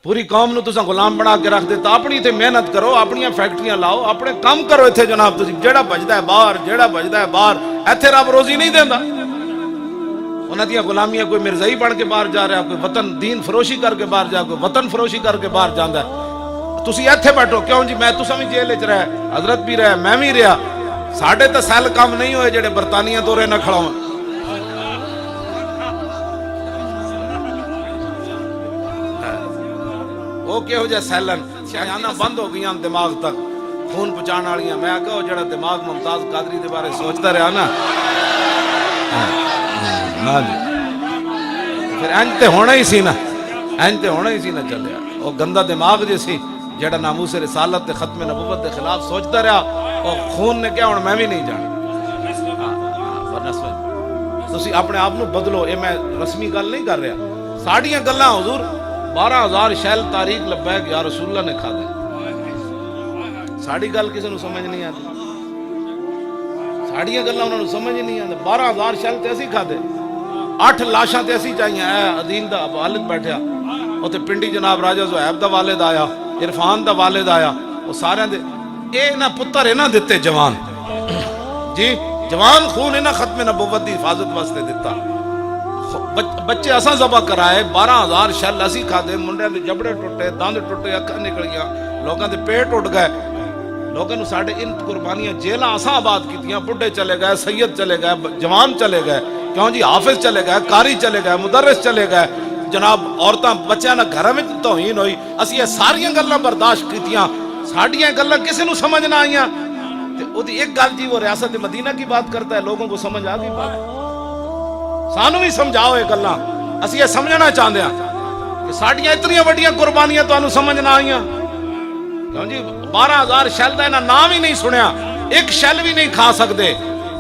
پوری قوم نو تساں غلام بنا کے رکھ دیتا. اپنی تے محنت کرو, اپنی فیکٹریاں لاؤ, اپنے کام کرو اتنے جناب. تسی جیڑا بجدا ہے باہر, جیڑا بجدا ہے باہر, ایتھے رب روزی نہیں دیندا. انہاں دیاں غلامیاں, کوئی مرزائی بن کے باہر جا رہا, کوئی وطن دین فروشی کر کے باہر جا, کوئی وطن فروشی کر کے باہر جاندا ہے. تسی ایتھے بیٹھو کیوں جی؟ میں تساں بھی جیل وچ رہے, حضرت بھی رہے, میں بھی رہا. ساڈے تے سیل کام نہیں ہوئے جڑے برطانیہ دورے نہ کھڑاون. وہ کہو جہ سیلن شاہانہ بند ہو گئی دماغ تک خون پہنچان والیاں. میں کہو جڑا دماغ ممتاز قادری دے بارے سوچتا رہا نا جی, پھر انج تے ہونا ہی سی نا, انج تے ہونا ہی سی نا چلیا. وہ گندا دماغ جی سی جڑا ناموس رسالت تے ختم نبوت دے خلاف سوچتا رہا, اور خون نے کیا ہوں میں بھی نہیں جانا. تسی اپنے آپ نو بدلو. یہ میں رسمی گل نہیں کر رہا. ساڑیاں گلاں حضور 12,000 شیل تاریخ لبیک یا رسول اللہ نے کھا دے. ساڑی گل کسی نو سمجھ نہیں آتی, ساڑیاں گلاں انہوں نے سمجھ نہیں آتی. 12,000 شیل تے اسی کھا دے, 8 لاشاں تے اسی چاہیے. اے عدین دا والد بیٹھیا اوتے, پنڈی جناب راجہ زہیب دا والد آیا, عرفان دا والد آیا, وہ سارے دے اے نہ پتر اے نہ دتے جوان جی, جوان خون اے نہ ختم نبوت دی حفاظت واسطے دیتا. بچے اساں ذبح کرائے, 12,000 شل اسی کھادے, منڈے دے جبڑے ٹوٹے, دند ٹوٹے, اکھاں نکل گیا, لوگاں دے پیٹ اٹھ گئے. لوگاں نو ساڈے ان قربانیاں جیلاں اساں آباد کیتیاں. بڈھے چلے گئے, سید چلے گئے, جوان چلے گئے, کیوں جی حافظ چلے گئے, قاری چلے گئے, مدرس چلے گئے, جناب عورتاں بچیاں نہ گھراں وچ توہین ہوئی. اسی یہ ساریاں گلاں برداشت کیتیاں, ساڈیاں گلاں کسے نو سمجھ نہ آئیاں. تے او دی ایک گل جی, وہ ریاست مدینہ کی بات کرتا ہے, لوگوں کو سمجھ آ گئی بات. سانو بھی سمجھاؤ یہ گلاں, اسی یہ سمجھنا چاہتے ہیں کہ ساڈیاں اتنی وڈیاں قربانیاں تانوں سمجھ نہ آئیاں. کیوں جی 12,000 شیل دا انہاں نام ہی نہیں سنیا, ایک شیل بھی نہیں کھا سکتے.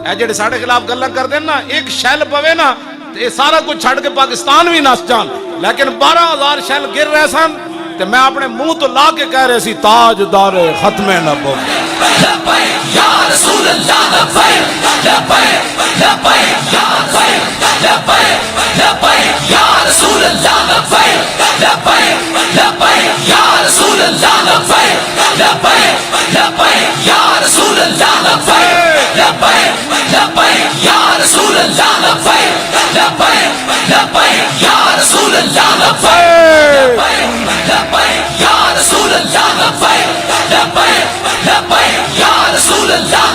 اے جڑے ساڈے خلاف گلاں کردے نا, ایک شیل پوے نا تے یہ سارا کچھ چھڈ کے پاکستان بھی نس جان. لیکن 12,000 شیل گر رہے سن تے میں اپنے منہ تو لا کے کہہ رہے سی تاجدار ختم نبوت. لبیک یا رسول اللہ, لبیک لبیک لبیک یا لبیک لبیک یا رسول اللہ, لبیک لبیک لبیک یا رسول اللہ, لبیک لبیک لبیک یا رسول اللہ, لبیک لبیک لبیک یا رسول اللہ, لبیک لبیک لبیک یا رسول اللہ, لبیک لبیک یا رسول اللہ, لبیک لبیک لبیک یا رسول اللہ,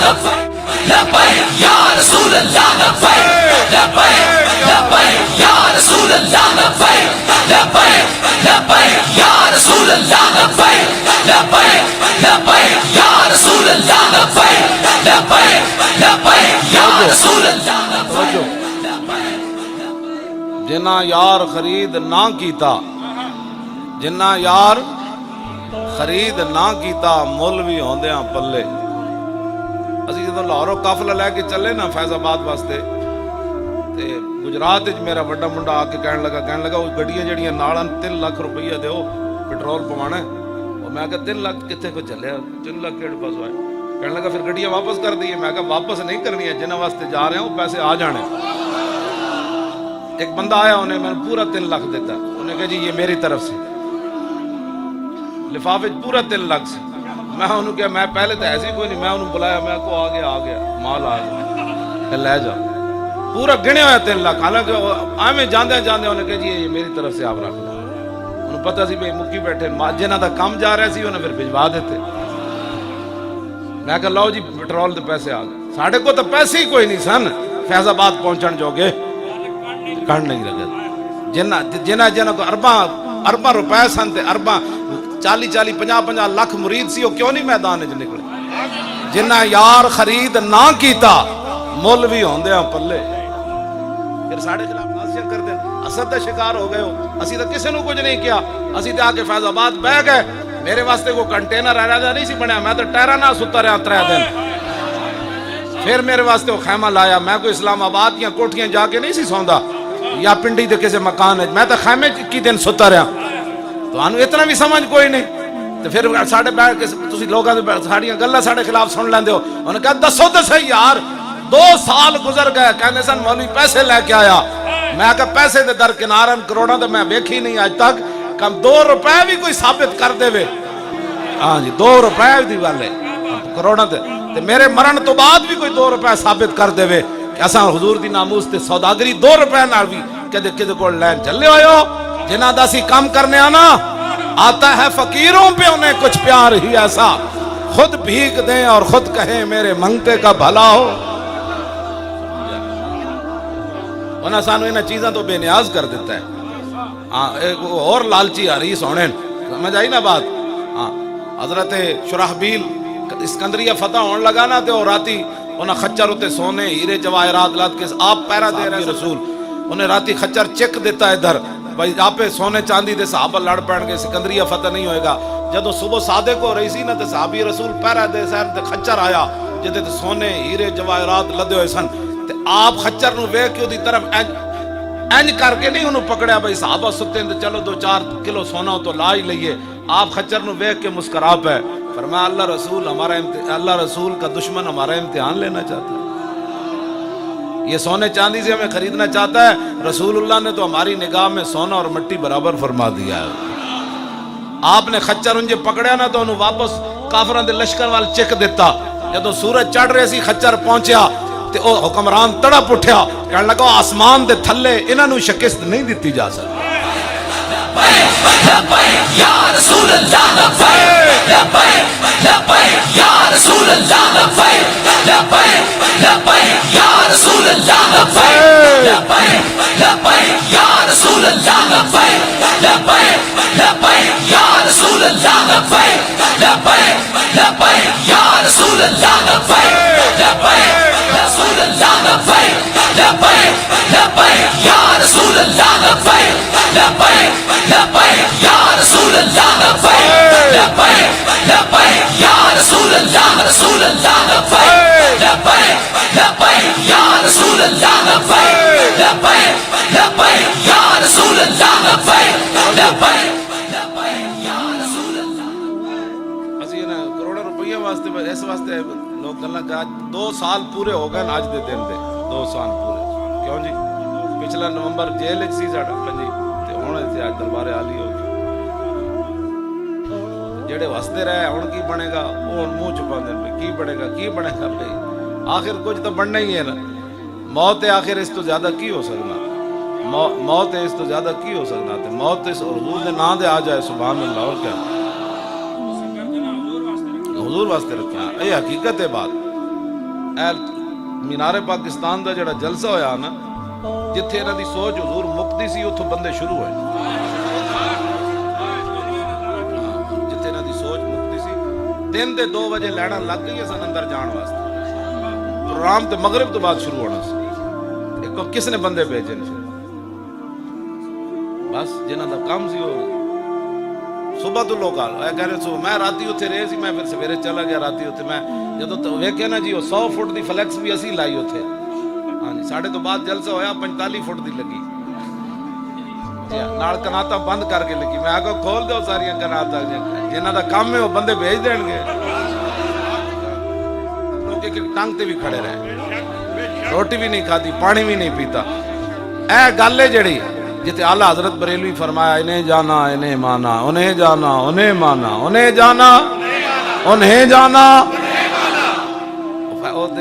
لبیک یا رسول اللہ, لبیک لبیک لبیک یا رسول اللہ, لبیک لبیک لبیک یا رسول اللہ, لبیک لبیک لبیک یا رسول اللہ, لبیک لبیک لبیک یا رسول اللہ. جنہ یار خرید نہ کیتا, جنہ یار خرید نہ کیتا, مولوی ہوندیاں پلے. اسی جدوں لاہوروں قافلہ لے کے چلے نا فیض آباد واسطے, تے گجرات وچ میرا بڑا منڈا آ کے کہن لگا وہ گڈیاں جڑیاں نال 3 لاکھ روپیہ دیو پٹرول پوانا ہے. اور میں کہا 3 لاکھ کتنے کو چلے, 3 لاکھ کیڑے پاس آئے. کہنے لگا پھر گڈیاں واپس کر دیے. میں کہا واپس نہیں کرنی ہے, جنہاں واسطے جا رہے ہیں وہ پیسے آ جانے. ایک بندہ آیا, انہیں میں نے پورا 3 لاکھ دیتا. انہیں کہا جی یہ میری طرف سے, لفافے پورا 3 لاکھ سے. میں انہوں کہا میں پہلے تو ایسے ہی کوئی نہیں, میں انہوں بلایا, میں کو آ گیا مال آ گیا, لے جا. پورا گنے ہویا 3 لاکھ. حالانکہ آئے جاندے انہیں کہا جی یہ میری طرف سے آپ رکھ لیں. انہوں پتہ سی بھئی مکی بیٹھے, جنہ دا کام جا رہے سی انہیں پھر بھجوا دیتے. میں کہا لو جی پٹرول دے پیسے آ گئے. ساڑھے کو تو پیسے ہی کوئی نہیں سن فیض آباد پہنچن جوگے, کھڑ نہیں لگے. جنہ کو ارباں روپے سن تے ارباں 40 50 لاکھ مرید سی, وہ کیوں نہیں میدان وچ نکلے. جنہ یار خرید نہ کیتا, مولوی ہوندیاں پلے. پھر ساڈے خلاف نازیاں کر دیں, حسد دا شکار ہو گئے ہو. اسی تو کسی نو کچھ نہیں کیا, اسی تے آ کے فیض آباد بہ گئے. میرے واسطے کوئی کنٹینر ایرا نہیں سی بنیا, میں تو ٹائراں نال ستا رہا 3 دن. پھر میرے واسطے وہ خیمہ لایا. میں کوئی اسلام آباد یا کوٹھیاں جا کے نہیں سی سوندا یا پنڈی دے کسی مکان ہے, میں تو خیمے کی دن ستا رہا. تو انہوں اتنا بھی سمجھ کوئی نہیں. تو پھر ساڑھے بیٹھ کے تسی لوگاں دے ساڑیاں گلاں ساڑھے خلاف سن لیندے ہو. انہوں نے کہا دسو تو صحیح یار, 2 سال گزر گئے, کہنے سن مولوی پیسے لے کے آیا. میں کہا پیسے دے درکنارن کروڑاں تو میں ویکھی نہیں آج تک. کم 2 روپے بھی کوئی ثابت کر دے وے ہاں جی 2 روپے دی گل ہے کروڑاں تے میرے مرن تو بعد بھی کوئی 2 روپے ثابت کر دے وے کہ اساں حضور دی ناموس تے سوداگری 2 روپے نال بھی کدے کدے کول لین چلے ہوئے ہو جنہاں دا سی کام کرنے آنا آتا ہے فقیروں پہ انہیں کچھ پیار ہی ایسا خود بھیک دیں اور خود کہیں میرے منگتے کا بھلا ہو ورنہ سانو انہیں چیزاں تو بے نیاز کر دیتا ہے ایک اور لالچی آ رہی سونے سمجھ آئی نا بات حضرت شرحبیل اسکندریہ فتح ہونے لگا نا تے اور راتی انہیں خچر ہوتے سونے ہیرے جواہرات لات کے آپ پیرا دے رہے رسول انہیں راتی خچر چیک دیتا ہے ادھر بھائی آپ سونے چاندی دے صحابہ لڑ پڑ گے سکندریہ فتح نہیں ہوئے گا جدو صبح صادق ہو رہی سی نا تے صحابی رسول پیرا دے سین تے خچر آیا جدے تے سونے ہیرے جواہرات لدے ہوئے سن تے آپ خچر نو ویکھ کے دی طرف اینج کر کے نہیں انہوں پکڑیا بھائی صحابہ ستے ہیں چلو 2-4 کلو سونا ہو تو لا ہی لئیے آپ خچر نو ویکھ کے مسکرا پہ فرمایا اللہ رسول کا دشمن ہمارا امتحان لینا چاہتا ہے یہ سونے چاندی سے ہمیں خریدنا چاہتا ہے رسول اللہ نے تو ہماری نگاہ میں سونا اور مٹی برابر فرما دیا ہے آپ نے خچر انجے پکڑیا نا تو انہوں واپس کافران دے لشکر وال چک دیتا جدو سورج چڑھ رہے سی خچر پہنچیا تے او حکمران تڑپ اٹھیا کہنے لگا آسمان دے تھلے انہاں نو شکست نہیں دیتی جا سکتی یا رسول اللہ لبیک لبیک لبیک یا رسول اللہ لبیک لبیک لبیک یا رسول اللہ لبیک لبیک لبیک یا رسول اللہ لبیک لبیک لبیک یا رسول اللہ لبیک لبیک لبیک یا رسول اللہ لبیک لبیک رسول اللہ لبیک لبیک لبیک یا رسول اللہ لبیک لبیک لبیک یا رسول اللہ لبیک لبیک لبیک یا رسول اللہ لبیک لبیک لبیک یا رسول اللہ لبیک لبیک لبیک یا رسول اللہ لبیک لبیک لبیک یا رسول اللہ اسی نا کروڑوں روپیہ واسطے اس واسطے لوگ گلاں کہ 2 سال پورے ہو گئے آج دے دن دے 2 سال پورے کیوں جی پچھلا نومبر جیل وچ سی ساڈا پنجی تے ہن اتھے اج دربار عالی ہو گئی جڑے وستے رہے ہن کی بنے گا وہ ہن منہ چھپا دے کی بنے گا بھائی آخر کچھ تو بننا ہی ہے نا موت ہے آخر اس تو زیادہ کی ہو سکنا موت ہے اس تو زیادہ کی ہو سکنا تے موت اس حضور دے نام دے آ جائے سبحان اللہ اور کیا حضور واسطے رکھا یہ حقیقت ہے بات مینار پاکستان دا جڑا جلسہ ہویا نا جتھے انہاں دی سوچ حضور مکتی سی اتھوں بندے شروع ہوئے جتھے انہاں دی سوچ مکتی سی دن دے 2 بجے لینا لگ گئی سن اندر جان واسطے پروگرام تے مغرب تو بعد شروع ہونا سی کس نے بندے بھیجے بس جنہاں دا کام سی وہ صبح تو لوگ کہہ رہے صبح میں راتی اتھے رہے سی میں پھر سویرے چلا گیا راتی اتھے میں جدو ویکھیا نا جی وہ 100 فٹ دی فلیکس بھی اسی لائی اتھے ہاں جی ساڑھے تو بعد جلسہ ہویا 45 فٹ دی لگی نال کناتا بند کر کے لگی میں آگا کھول دو ساری کناتا جنہاں دا کام ہے وہ بندے بھیج دیں گے لوگ ایک ٹانگ تے بھی کھڑے رہے روٹی بھی نہیں کھاتی پانی بھی نہیں پیتا اے گل ہے جڑی جتے اعلیٰ حضرت بریلوی فرمایا انہیں جانا انہیں مانا انہیں جانا انہیں مانا انہیں جانا انہیں جانا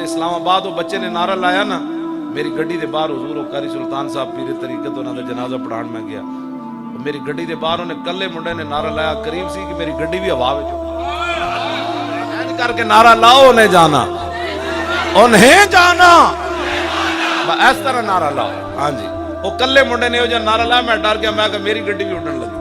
اسلام آباد وہ بچے نے نعرہ لایا نا میری گڈی دے باہر حضور قاری سلطان صاحب پیر طریقت انہوں نے جنازہ پڑھان میں گیا میری گڈی دے باہر انہیں کلے منڈے نے نعرہ لایا قریب سی کہ میری گڈی بھی ہوا وچ کر کے نعرہ لاؤ انہیں جانا انہیں جانا اس طرح نعرہ لاؤ ہاں جی وہ کلے منڈے نے جو نعرہ لایا میں ڈر گیا میں کہ میری گڈی بھی اڑنے لگی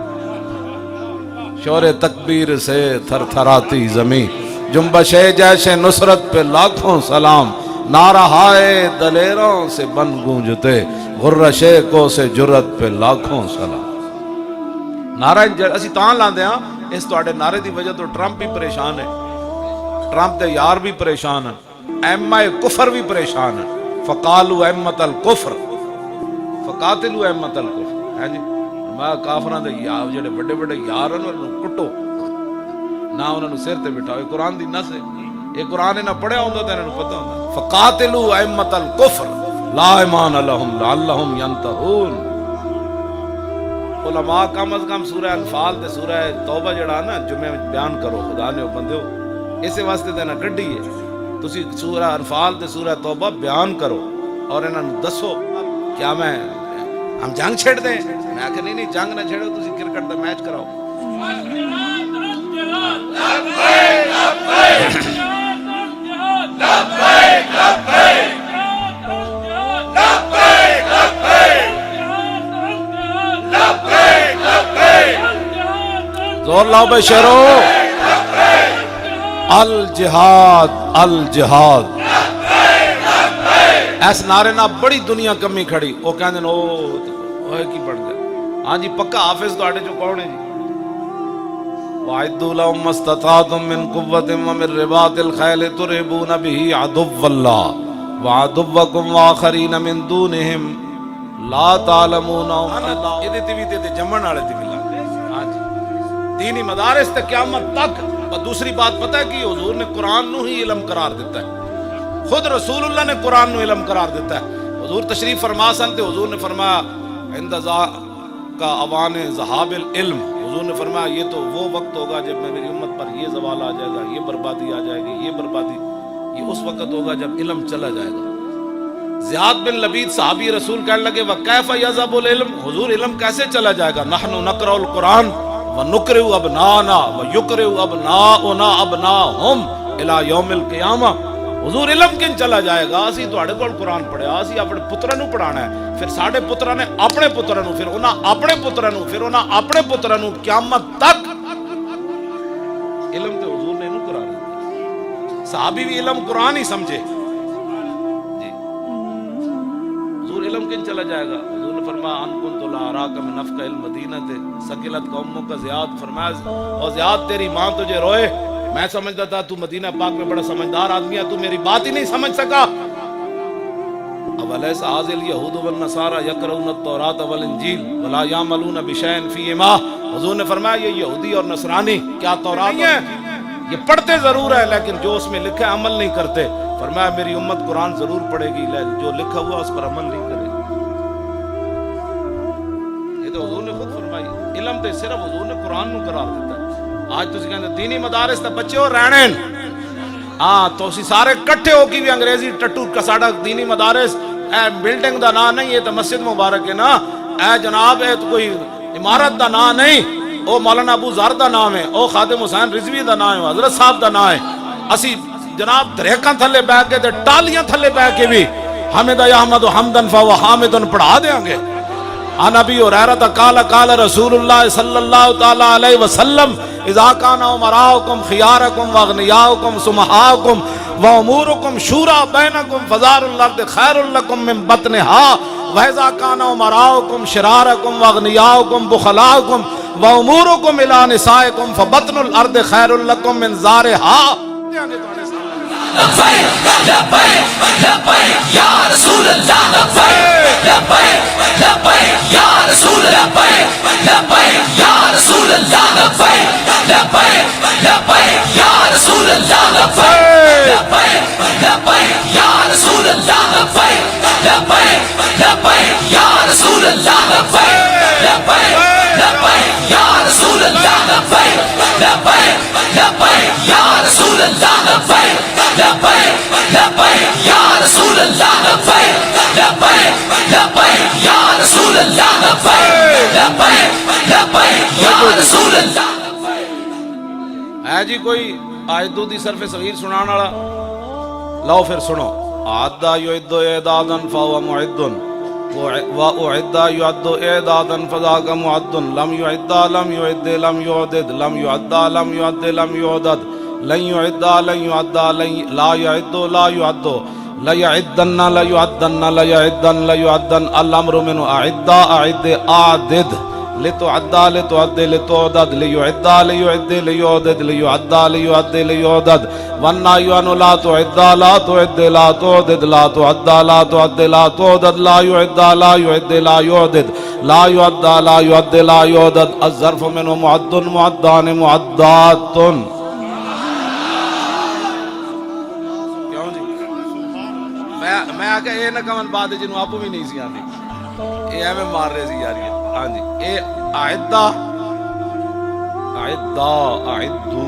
شور تکبیر سے تھر تھراتی زمین جنبش جیسے نصرت پہ لاکھوں سلام نعرہ ہائے دلیروں سے بن گونجتے غرہ شیخوں سے جرت پہ لاکھوں سلام نعرہ اسی تاں لاندے ہاں اس توڑے نعرے دی وجہ تو ٹرمپ بھی پریشان ہے ٹرمپ دے یار بھی پریشان ہے ایمہ کفر بھی پریشان ہے فقالو ایمت الکفر فقاتلو ایمت الکفر ہے جی میں کافران دے یار جڑے بڑے بڑے یار ہیں انہوں کٹو نہ انہوں نے سر تے بٹھاؤ یہ قرآن دی نس ہے یہ قرآن نے نہ پڑھیا ہوندہ تے انہوں پتہ ہوندہ فقاتلو ایمت الکفر لا ایمان لہم لعلہم ینتہون علماء کم از کم سورہ انفال تے سورہ توبہ جڑا نا جمعے میں بیان کرو، خدا نے بندیو اسے واسطے تے نہ کڈی ہے تسی سورہ انفال تے سورہ توبہ بیان کرو اور انہاں نوں دسو کیا میں ہم جنگ چھڑ دیں؟ میں کہ نہیں جنگ نہ چھڑو، تسی کرکٹ دا میچ کراؤ۔ زور لاؤ بے شیرو، الجہاد الجہاد، ایس نعرے نہ بڑی دنیا کمی کھڑی، وہ کہندے نے اوہ کی بڑھ گیا۔ ہاں جی پکا حافظ تواڈے جو کون ہے جی؟ وَأَعِدُّوا لَهُم مَّا اسْتَطَعْتُم مِّن قُوَّةٍ وَمِن رِّبَاطِ الْخَيْلِ تُرْهِبُونَ بِهِ عَدُوَّ اللَّهِ وَعَدُوَّكُمْ وَآخَرِينَ مِن دُونِهِمْ لَا تَعْلَمُونَهُمْ۔ یہ تے بھی جمن والے تے ملا۔ ہاں جی دینی مدارس تے قیامت تک۔ دوسری بات پتہ ہے کہ حضور نے قرآن نو ہی علم قرار دیتا ہے، خود رسول اللہ نے قرآن نو علم قرار دیتا ہے۔ حضور تشریف فرما سن تے حضور نے فرمایا عند کا اوان ذہاب العلم، حضور نے فرمایا یہ تو وہ وقت ہوگا جب میری امت پر یہ زوال آ جائے گا، یہ بربادی آ جائے گی، یہ بربادی، یہ اس وقت ہوگا جب علم چلا جائے گا۔ زیاد بن لبید صحابی رسول کہنے لگے وَكَيْفَ يَذْهَبُ الْعِلْمُ، حضور علم کیسے چلا جائے گا؟ نحن نقرأ القرآن وَنُقْرِئُ أَبْنَاءَنَا وَيُقْرِئُ أَبْنَاؤُنَا أَبْنَاءَهُمْ إِلَى يَوْمِ الْقِيَامَةِ۔ حضور علم کن چلا جائے گا؟ اسی تواڈے کول قرآن پڑھیا، اسی اپنے پتراں نوں پڑھانا ہے، پھر ساڈے پتراں نے اپنے پتراں نوں، پھر انہاں اپنے پتراں نوں، پھر انہاں اپنے پتراں نوں، قیامت تک علم تے حضور نے نوں قرآن دتا۔ صحابی بھی علم قرآن ہی سمجھے جی۔ حضور علم کن چلا جائے گا؟ حضور نے فرمایا ان كنت لا اراك من افقه المدینہ ثقلت قومك زیاد، فرمایا اور زیاد تیری ماں تجھے روئے، میں سمجھتا تھا تو مدینہ پاک میں بڑا سمجھدار آدمی ہے، تو میری بات ہی نہیں سمجھ سکا۔ اولیس هذه اليهود والنصارى يقرؤون التوراة والانجیل ولا يعملون بشيء فيهما۔ حضور نے فرمایا یہ یہودی اور نصرانی کیا تورات ہیں، یہ پڑھتے ضرور ہے لیکن جو اس میں لکھا ہے عمل نہیں کرتے۔ فرمایا میری امت قرآن ضرور پڑھے گی لیکن جو لکھا ہوا اس پر عمل نہیں کرے گی۔ یہ تو حضور نے خود فرمائی، علم تے صرف حضور نے قرآن نو قرار دیتا ہے۔ آج تسی کہندے دینی مدارس تے بچے ہو رہنے، ہاں تو اسی سارے کٹھے ہو کے بھی انگریزی ٹٹو کا ساڈا دینی مدارس اے بلڈنگ دا نام نہیں، یہ تو مسجد مبارک ہے نا، اے جناب اے تو کوئی عمارت دا نام نہیں، او مولانا ابو ذر دا نام ہے، او خادم حسین رضوی دا نام ہے، حضرت صاحب دا نام ہے۔ اسی جناب دریکاں تھلے بیٹھ کے تے ٹالیاں تھلے بیٹھ کے بھی حمد احمد حمدن فهو حامد پڑھا دیں گے۔ عن ابی ہریرہ قال قال رسول اللہ صلی اللہ تعالی علیہ وسلم اذا كان امراؤكم خياركم واغنياؤكم سمحاؤكم واموركم شورى بينكم فزار الارض خير لكم من بطنها واذا كان امراؤكم شراركم واغنياؤكم بخلاؤكم واموركم الى نسائكم فبطن الارض خير لكم من زارها۔ لبیک لبیک لبیک یا رسول اللہ، لبیک لبیک لبیک یا رسول لبیک لبیک یا رسول اللہ، لبیک لبیک لبیک یا رسول اللہ، لبیک لبیک لبیک یا رسول اللہ، لبیک لبیک لبیک یا رسول اللہ، لبیک لبیک لبیک یا رسول اللہ، لبیک لبیک لبیک یا رسول اللہ، لبیک لبیک لبیک یا رسول اللہ، لبیک لبیک لبیک یا رسول اللہ، لبیک لبیک لبیک یا رسول اللہ۔ ہے جی کوئی آیتوں دی صرف صغیر سنان والا؟ لو پھر سنو۔ اعدّا یعد اعدادا فهو معد واعد یعد اعدادا فذاک معد لم یعد لم یعد لم یعدد لم یعد لم یعد لم یعدد لن يعد لن يعد لا يعد لا يعد لا يعدن لا يعدن لا يعدن لا يعدن الامر من اعد اعد اعدد لتعد لتعد لتعدد ليعد ليعد ليعدد ليعد ليعد ليعدد والنهي عن لا تعد لا تعد لا تعدد لا تعد لا تعد لا تعدد لا يعد لا يعد لا يعدد لا يعد لا يعد لا يعدد الظرف منه معد معدان معدات۔ میں آگے یہ نہ کہوں بعد جنوں آپ بھی نہیں سی آندی، یہ ایویں مار رہے سی یار۔ ہاں جی، اعدا اعدا اعدو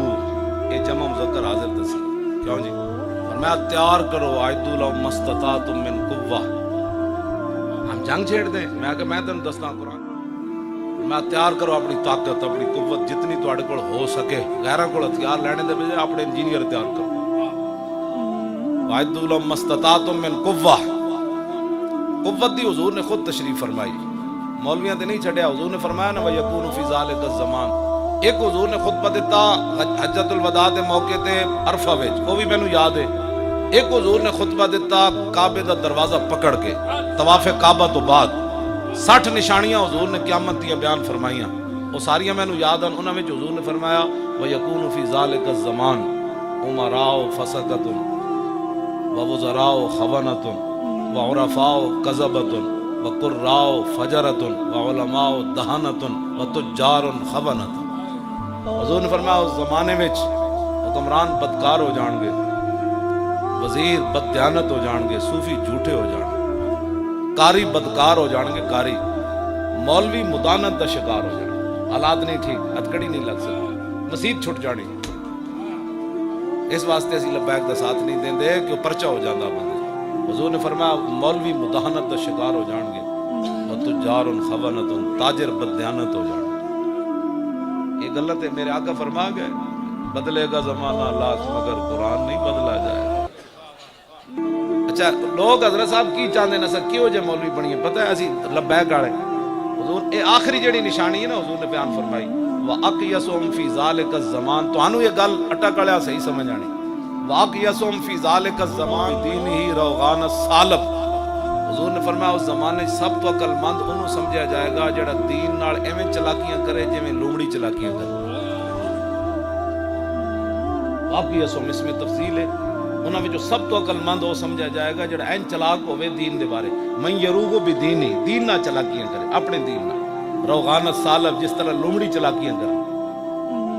یہ جمع مذکر حاضر دسی کیوں جی فرمایا تیار کرو اعدو لهم ما استطعتم من قوہ ہم جنگ چھیڑ دیں میں کہ میں تینوں دستا قرآن میں تیار کرو اپنی طاقت اپنی قوت جتنی تواڈے کول ہو سکے غیراں کول ہتھیار لینے دے بجائے اپنے انجینئر تیار کرو وَأَعِدُّوا لَهُم مَّا اسْتَطَعْتُم مِّن قُوَّةٍ قوت دی حضور نے خود تشریف فرمائی مولویاں تے نہیں چھڈیا حضور نے فرمایا نا وَيَكُونُ فِي ذَلِكَ الزَّمَانِ ایک حضور نے خطبہ دیتا حجۃ الوداع دے موقع تے عرفہ وچ وہ بھی مینوں یاد ہے ایک حضور نے خطبہ دیتا کعبے دا دروازہ پکڑ کے طواف کعبہ تو بعد 60 نشانیاں حضور نے قیامت دیا بیان فرمائیاں وہ ساریاں مینوں یاد ہیں انہاں وچ حضور نے فرمایا وَيَكُونُ فِي ذَلِكَ الزَّمَانِ عُمَرَاءُ فَسَقَةٌ وَوُزَرَاءُ خَوَنَةٌ وَعُرَفَاءُ كَذَبَةٌ وَقُرَّاءُ فَجَرَةٌ وَعُلَمَاءُ دَهَنَةٌ وَتُجَّارٌ خَوَنَةٌ حضور نے فرمایا اس زمانے وچ حکمران بدکار ہو جان گے وزیر بددیانت ہو جان گے صوفی جھوٹے ہو جان گے قاری بدکار ہو جان گے قاری مولوی مدانت دا شکار ہو جان گے حالات نہیں ٹھیک ہتکڑی نہیں لگ سکتی مسیت چھٹ جانی اس واسطے اسی لبیک دا ساتھ نہیں دیں دے کہ وہ پرچہ ہو جاندہ بندے حضور نے فرمایا مولوی مداحنت دا شکار ہو جان گے وتجار خونت تاجر بددیانت ہو جان گے یہ غلط ہے میرے آقا فرما گئے بدلے گا زمانہ لاکھ مگر قرآن نہیں بدلا جائے گا اچھا لوگ حضرت صاحب کی چاہتے ہیں نسا کیوں جے مولوی بنی ہے پتہ ہے اسی لبیک آڑے حضور اے آخری جڑی نشانی ہے نا حضور نے بیان فرمائی وَأَقْيَسُهُمْ فِي ذَلِكَ الزَّمَانِ تو انو یہ گل اٹا کڑیا صحیح سمجھ آنی وَأَقْيَسُهُمْ فِي ذَلِكَ الزَّمَانِ دِينِهِ روغان السالب حضور نے فرمایا اس زمانے سب تو عقل مند انہوں سمجھا جائے گا جڑا دین نال ایویں چلاکیاں کرے جویں لومڑی چلاکیاں کرے وَأَقْيَسُهُمْ اس میں تفصیل ہے انہاں وچوں سب تو عقل مند وہ سمجھا جائے گا جڑا این چلاک ہوے دین دے بارے من یروغ بدینی دین نہ چلاکیاں کرے اپنے دین نہ روغان السالب جس طرح لومڑی چلاکیاں کرے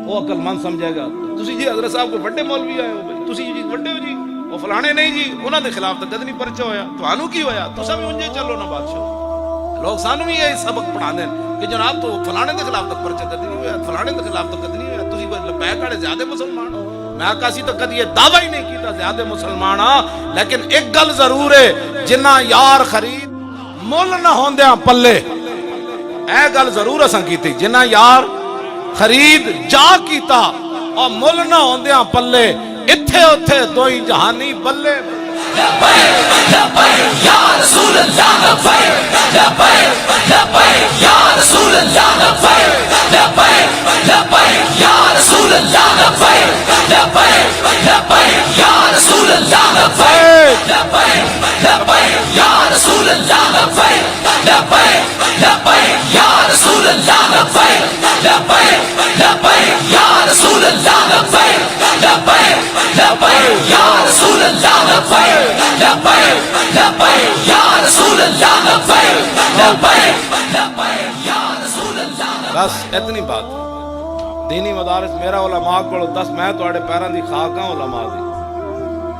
وہ عقل مند سمجھے گا تسی جی حضرت صاحب کو بڑے مولوی آئے ہو بھائی تسی جی بڑے ہو جی وہ فلانے نہیں جی انہاں دے خلاف تو کد نہیں پرچہ ہویا تو انو کی ہویا تساں بھی انجے چلو نا بادشاہ لوگ سانو بھی یہ سبق پڑھا دیں کہ جناب تو فلانے دے خلاف تک پرچہ کد نہیں ہویا فلانے دے خلاف تو کد نہیں ہویا تسی لبیک والے زیادہ مسلمان ہو میں آقا سی تو کد یہ دعویٰ ہی نہیں کیتا زیادہ مسلمان ہاں لیکن ایک گل ضرور ہے جنہ یار خرید مول نہ ہوندیاں پلے اے گل ضرور اساں کیتی جنہ یار خرید جا کیتا اور مل نہ ہوندیاں پلے اتھے اتھے دوئی جہانی بلے لبیک لبیک یا رسول اللہ لبیک لبیک لبیک یا رسول اللہ لبیک لبیک لبیک یا رسول اللہ لبیک لبیک لبیک یا رسول اللہ لبیک لبیک لبیک یا رسول اللہ لبیک لبیک لبیک یا رسول اللہ لبیک لبیک لبیک یا رسول اللہ لبیک لبیک لبیک یا رسول اللہ لبیک لبیک لبیک یا رسول اللہ لبیک لبیک لبیک یا رسول اللہ بس اتنی بات دینی مدارس میرا علماء کو دس میں توڑے پیران دی خاک ہاں علماء دی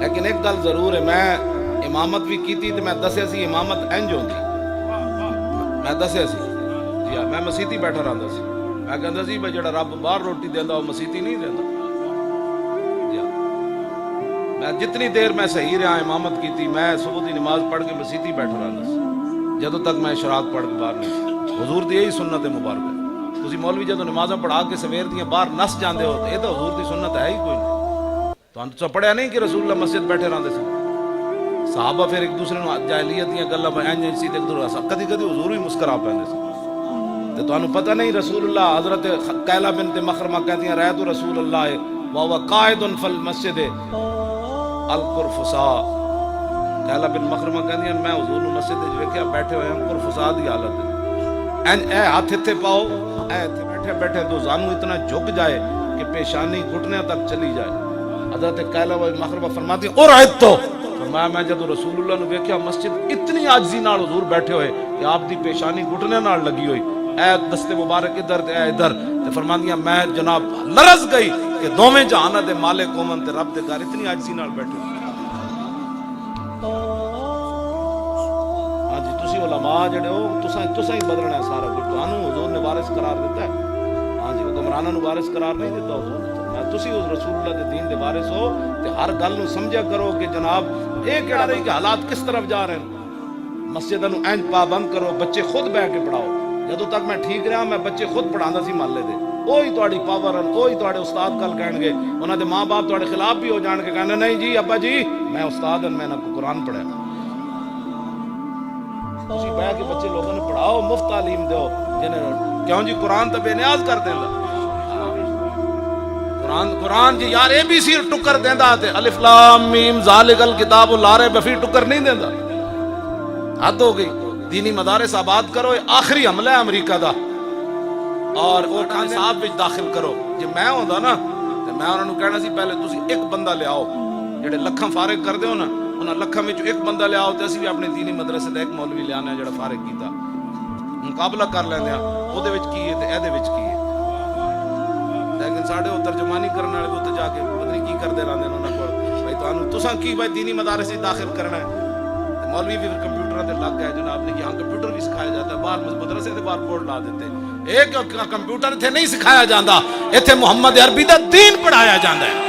لیکن ایک گل ضرور ہے میں امامت بھی کی تھی تو میں دسے سی امامت انج ہوندی میں دسے سی جی ہاں میں مسیتی بیٹھا رہا سی میں کہندا سی بھئی جڑا رب باہر روٹی دیندا وہ مسیتی نہیں دیندا جی ہاں میں جتنی دیر میں صحیح رہا امامت کی تھی میں صبح دی نماز پڑھ کے مسیتی بیٹھا رہا سی جدوں تک میں اشراق پڑھ کے باہر نہیں حضور دی یہی سنت مبارک ہے تسی مولوی جدوں نمازاں پڑھا کے سویر دیاں باہر نس جاندے ہو تے یہ تو حضور دی سنت ہے ہی کوئی نہیں تو پڑھیا نہیں کہ رسول اللہ مسجد بیٹھے رہندے سن صحابہ پھر ایک دوسرے نوں جاہلیت دیاں گلاں بیان سی تے ایک دوسرے کدی کدی حضور بھی مسکرا پیندے سن تے تانوں پتہ نہیں رسول اللہ حضرت قیلہ بنت مخرمہ کہتی ہیں رأیت رسول اللہ وهو قاعد فی المسجد القرفصاء قیلہ بن مخرمہ کہتی ہیں میں حضور نوں مسجد وچ ویکھیا بیٹھے ہوئے ہیں قرفصاء دی حالت اے ہاتھ تے پاؤ اے تے بیٹھے بیٹھے دو زانو اتنا جھک جائے کہ پیشانی گھٹنے تک چلی جائے حضرت قیلہ بن مخرمہ فرماتی ہیں اور آیت تو فرمایا میں جب رسول اللہ نے ویکھیا مسجد اتنی عاجزی نال حضور بیٹھے ہوئے کہ آپ دی پیشانی گھٹنے نال لگی ہوئی اے دست مبارک ادھر تے اے ادھر تے فرماندیاں میں جناب لرز گئی کہ دوویں جہاناں دے مالک کومن تے رب دے گھر اتنی عاجزی نال بیٹھے ہاں جی تسی علماء جڑے ہو تساں ہی بدلنا ہے سارا کچھ. تانوں حضور نے وارث قرار دیتا ہے. ہاں جی حکمراناں نوں وارث قرار نہیں دیتا حضور نے. تسی اس رسول اللہ دے دین دے وارث ہو تے ہر گل نوں سمجھا کرو کہ جناب یہ کہڑا رہی کہ حالات کس طرف جا رہے ہیں. مسجداں نوں اینج پابند کرو, بچے خود بیٹھ کے پڑھاؤ. جدوں تک میں ٹھیک رہا میں بچے خود پڑھاندا سی محلے دے. وہی تہاڈی پاور ہے, وہی تہاڈے استاد کل کہن گے, انہاں دے ماں باپ تہاڈے خلاف بھی ہو جان کے کہنا نہیں جی ابا جی میں استاد ہوں, میں نہ قرآن پڑھا. تسی بیٹھ کے بچے لوگوں نے پڑھاؤ, مفت تعلیم دیو. جنہیں کیوں جی قرآن تو بے نیاز کر دیندا. قرآن جی یار اے بی سی ٹکر دیندا تے الف لام میم ذالک الکتاب لا ریب فیہ ٹکر نہیں دیندا. حد ہو گئی. دینی مدارس آباد کرو, یہ آخری حملہ ہے امریکہ دا. اور وہ انصاف وچ داخل کرو. جے میں ہوندا نا تے میں انہاں نوں کہنا سی پہلے تسی ایک بندہ لے آؤ. جڑے لکھاں فارغ کر دیو نا انہاں لکھاں وچ ایک بندہ لے آؤ تے اسی بھی اپنے دینی مدرسے دا ایک مولوی لے آنا جڑا فارغ کیتا. مقابلہ کر لیندے ہاں او دے وچ کی ہے تے اے دے وچ کی ہے. لیکن ساڈے او ترجمانی کرن والے اوتے جا کے پتہ نہیں کی کردے رہندے نے انہاں کول. بھائی تانوں تساں کی بھائی دینی مدارس وچ داخل کرنا ہے. مولوی بھی کمپیوٹر تے لگ گئے جناب نے کہ ہاں کمپیوٹر بھی سکھایا جاتا ہے. باہر مدرسے تے باہر بورڈ لا دیتے. ایک کمپیوٹر تے نہیں سکھایا جاندا, ایتھے محمد عربی دا دین پڑھایا جاندا ہے.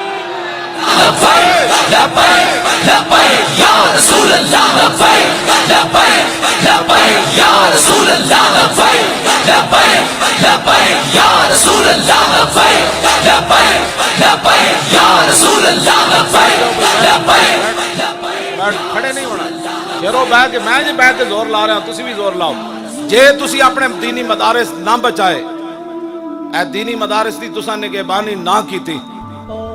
لبیک لبیک یا رسول اللہ لبیک لبیک لبیک یا رسول اللہ لبیک لبیک لبیک یا رسول اللہ لبیک لبیک لبیک یا رسول اللہ لبیک لبیک. کھڑے نہیں ہونا شیرو بیٹھ کے, میں جی بیٹھ کے زور لا رہا ہوں, تسی بھی زور لاؤ. جے تسی اپنے دینی مدارس نہ بچائے, اے دینی مدارس دی تساں نگہبانی نہ کیتی,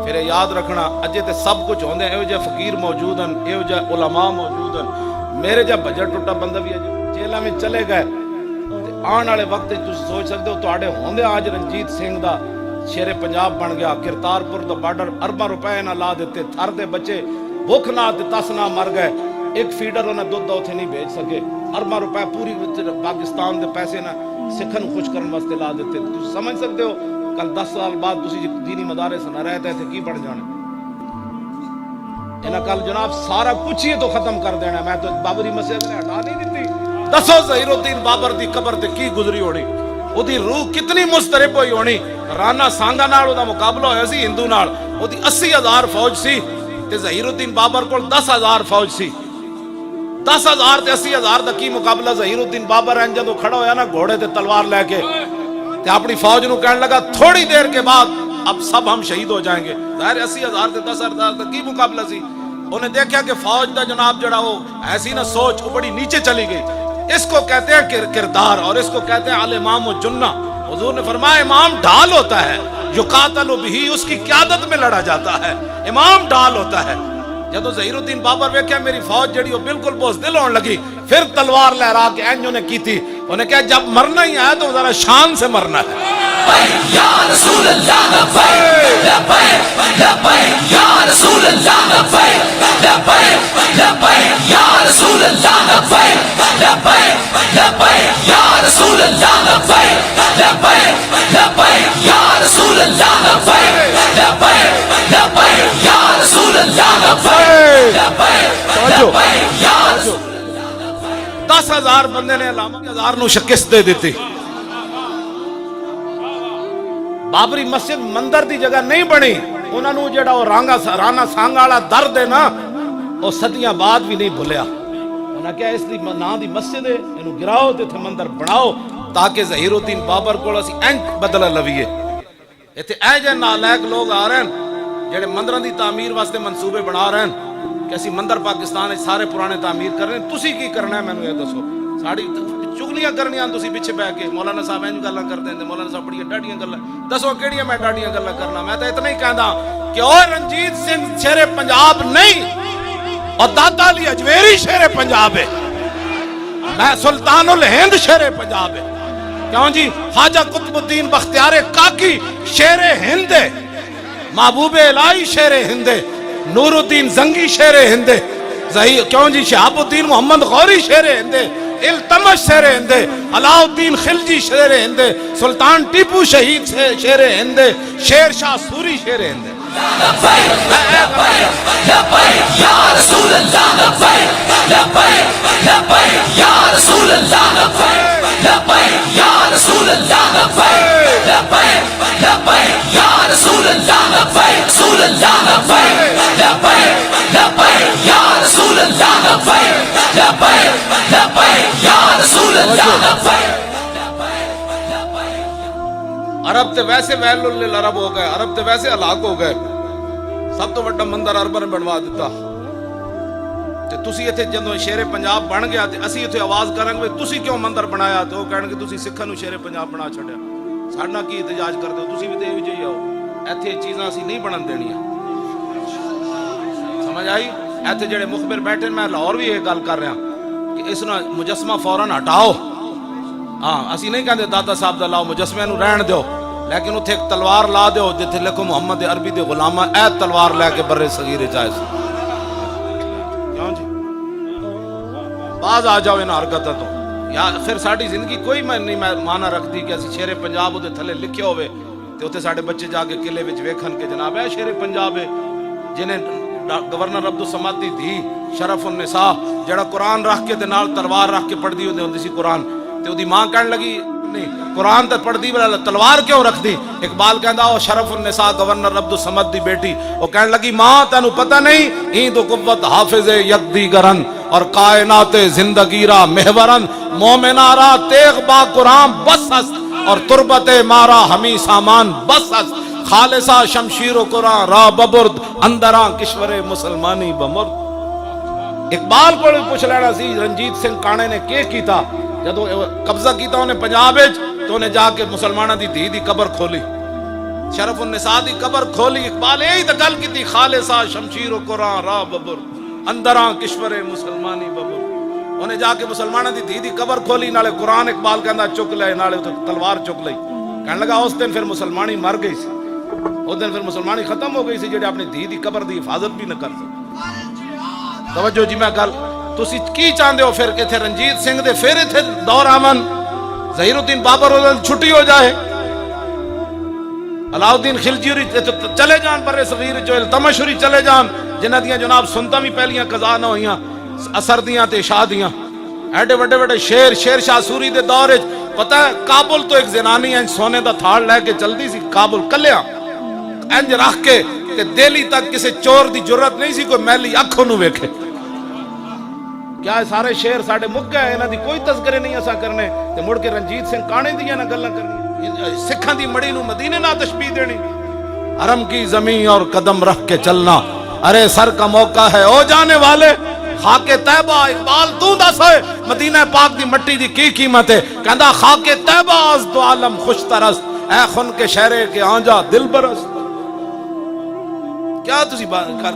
پھر یاد رکھنا اجے تے سب کچھ ہوندے. ایو جے فقیر موجود ہیں, ایو جے علماء موجود ہیں. میرے جب بجٹ ٹوٹا بندہ بھی جیلہ میں چلے گئے تے آن والے وقت تسی سوچ سکتے ہو تواڈے ہوندے آج رنجیت سنگھ دا شیر پنجاب بن گیا. کرتارپور دا بارڈر ارباں روپے نہ لا دیتے, تھر دے بچے بھوک نہ تے تس نہ مر گئے. ایک فیڈر انہیں دودھ اوتھے نہیں بھیج سکے. ارباں روپے پوری پاکستان دے پیسے نہ سکھن خوش کرن واسطے لا دیتے. تسی سمجھ سکتے ہو کل 10 سال بعد تسی دینی مدارس نہ رہتے تھے کی بن جانے. انہاں کل جناب سارا کچھ ہی تو ختم کر دینا. میں تو بابری مسجد نے ہٹا نہیں دیتی. دسو ظہیر الدین بابر دی قبر تے کی گزری ہونی, او دی روح کتنی مسترب ہوئی ہونی. رانا سانگا نال او دا مقابلہ ہویا سی ہندو نال, او دی 80,000 فوج سی تے ظہیر الدین بابر کول 10,000 فوج سی. 10,000 تے 80,000 دا کی مقابلہ. ظہیر الدین بابر ہیں جدوں کھڑا ہویا نا گھوڑے تے تلوار لے کے تے اپنی فوج نو کہنے لگا تھوڑی دیر کے بعد اب سب ہم شہید ہو جائیں گے. ظاہر 80,000 تے 10,000 دا کی مقابلہ سی. انہیں دیکھا کہ فوج دا جناب جڑا وہ ایسی نہ سوچ وہ بڑی نیچے چلی گئی. اس کو کہتے ہیں کردار اور اس کو کہتے ہیں الامام الجنہ. حضور نے فرمایا امام ڈھال ہوتا ہے, یقاتل بہ, اس کی قیادت میں لڑا جاتا ہے. امام ڈھال ہوتا ہے. جدو ظہیر الدین بابر ویکھیا میری فوج جڑی وہ بالکل بزدل ہون لگی, پھر تلوار لہرا کے انہوں نے کی تھی. انہیں کہا جب مرنا ہی ہے تو ذرا شان سے مرنا ہے. یا رسول اللہ لبیک لبیک لبیک یا رسول اللہ لبیک لبیک لبیک یا رسول اللہ لبیک لبیک لبیک یا رسول اللہ لبیک لبیک لبیک یا رسول اللہ لبیک لبیک لبیک یا رسول اللہ لبیک لبیک لبیک یا رسول. 10,000 بندے نے علامہ 1000 نو شکست دے دیتی. بابری مسجد مندر دی جگہ نہیں بنی. انہاں نو جڑا او رانا سانگا والا درد ہے نا او صدیاں بعد بھی نہیں بھولیا. انہاں کہا اس دی نا دی مسجد ہے, اینو گراؤ تے تے مندر بناؤ تاکہ ظہیر الدین بابر کول اسی اینٹ بدلہ لویے. ایتھے اے جے نالائق لوگ آ رہے ہیں جڑے مندراں دی تعمیر واسطے منصوبے بنا رہے ہیں کہ اسی مندر پاکستان وچ سارے پرانے تعمیر کر رہے ہیں. تسی کی کرنا ہے مینوں یہ دسو. ساڈی چگلیاں کرنیاں تسی پیچھے بیٹھ کے مولانا صاحب انج گلاں کردے ہیں, مولانا صاحب بڑیاں ڈاڈیاں گلاں. دسو کیڑیاں میں ڈاڈیاں گلاں کرنا. میں تو اتنا ہی کہندا کہ او رنجیت سنگھ شیر پنجاب نہیں اور داتا علی اجمیری شیر پنجاب ہے. میں سلطان الہند شیر پنجاب ہے. کیوں جی خواجہ قطب الدین بختیار کاکی شیر ہند ہے, محبوب الہی شیر ہند ہے, نور الدین زنگی شیر ہند ہے, کیوں جی شہاب الدین محمد غوری شیر ہند ہے, التمش شیر ہند ہے, علاء الدین خلجی شیر ہند ہے, سلطان ٹیپو شہید شیر ہند ہے, شیر شاہ سوری شیر ہند ہے. یا رسول اللہ لبیک لبیک لبیک یا رسول اللہ لبیک لبیک یا رسول اللہ لبیک لبیک لبیک یا رسول اللہ لبیک رسول اللہ لبیک لبیک لبیک یا رسول اللہ لبیک لبیک لبیک یا رسول اللہ لبیک. عرب تے ویسے ویل للعرب ہو گئے, عرب تے ویسے ہلاک ہو گئے. سب تو بڑا مندر عرباں نے بنوا دیتا. تے تسی ایتھے جدوں شیر پنجاب بن گیا تے اسی ایتھے آواز کریں گے تسی کیوں مندر بنایا, تے وہ کہن گے تسی سکھاں نو شیر پنجاب بنا چھڈیا. ساڈا کی احتجاج کردے ہو, تسی بھی تے ایویں جہی آؤ. ایتھے چیزاں اسی نہیں بنن دینیاں. سمجھ آئی؟ ایتھے جڑے مخبر بیٹھے میں لاہور بھی یہ گل کر رہا کہ اس نا مجسمہ فوراً ہٹاؤ. ہاں اسی نہیں کہندے داتا صاحب دا لاؤ, مجسمے نو رہن دیو, لیکن اتھے ایک تلوار لا دیو جتھے لکھو محمد عربی دے غلامہ اے تلوار لے کے برے صغیر چاہے سے. کیوں جی باز آ جاؤ ان حرکتاں تو. یا پھر ساڈی زندگی کوئی نہیں مانا رکھتی کہ اسی شیر پنجاب دے تھلے لکھے ہوئے تے اتھے ساڈے بچے جا کے قلعے وچ ویکھن کہ جناب اے شیر پنجاب ہے جنہیں گورنر عبدالصمد دی دھی شرف النساء جڑا قرآن رکھ کے تے نال تلوار رکھ کے پڑھ دی ہوندی سی قرآن, تے اودی ماں کہن لگی نہیں قرآن تے پڑھ دی بلا تلوار کیوں رکھ دی. اقبال کہندا او شرف النساء گورنر عبدالصمد دی بیٹی, وہ کہن لگی ماں تینو پتہ نہیں این تو قوت حافظ یک دیگرن اور کائنات زندگی را محورن مومنا را تیغ با قرآن بس است اور تربت مارا ہمی سامان بس است خالصہ شمشیر و قرآن را ببرد اندراں کشور مسلمانی بمرد. اقبال کو پوچھ لینا سی رنجیت سنگھ کانے نے کی کیتا جدو قبضہ کیتا انہیں پنجاب تو انہیں جا کے مسلمانہ دی دھی دی قبر کھولی, شرف النساء دی قبر کھولی. اقبال یہی تو گل کی تھی خالصہ شمشیر و قرآن را ببرد اندراں کشور مسلمانی ببرد. انہیں جا کے مسلمانہ دی دھی دی قبر کھولی, نالے قرآن اقبال کہندا چک لے, نالے تلوار چک لئی. کہنے لگا اس دن پھر مسلمانی مر گئی سی, اس دن پھر مسلمانی ختم ہو گئی سی جڑے اپنی دھی دی قبر دی حفاظت بھی نہ کر سکتے. توجہ جی میں گل تسی کی چاہندے ہو پھر کہ تھے رنجیت سنگھ دے پھر تھے دور آمن, ظہیر الدین بابر چھٹی ہو جائے, علاؤالدین خلجی چلے جان برے صغیر جو التمشری چلے جان جنہ دیاں جناب سنتا بھی پہلیاں قضا نہ ہوئیاں اثر دیاں تے شاہ دیاں. ایڈے وڈے وڈے شیر شاہ سوری دے دور وچ پتہ ہے کابل تو ایک زنانی انج سونے دا تھاڑ لے کے چلدی سی کابل کلیاں انج رکھ کے کہ دہلی تک کسی چور دی جرت نہیں سی کوئی میلی اکھوں نو ویکھے. کیا سارے شیر ساڈے مک گئے, انہاں دی کوئی تذکرے نہیں اساں کرنے تے مڑ کے رنجیت سنگھ کانے دیاں نہ گلاں کرنی, سکھاں دی مڑی نو مدینے نہ تشبیہ دینی. حرم کی زمین اور قدم رکھ کے چلنا, ارے سر کا موقع ہے او جانے والے, خاک طیبہ اقبال تو دس ہے مدینہ پاک دی مٹی دی کی قیمت ہے. کہندا خاک طیبہ از دو عالم خوش ترست اے خن کے شہرے کے آنجا دل برست. کیا تسی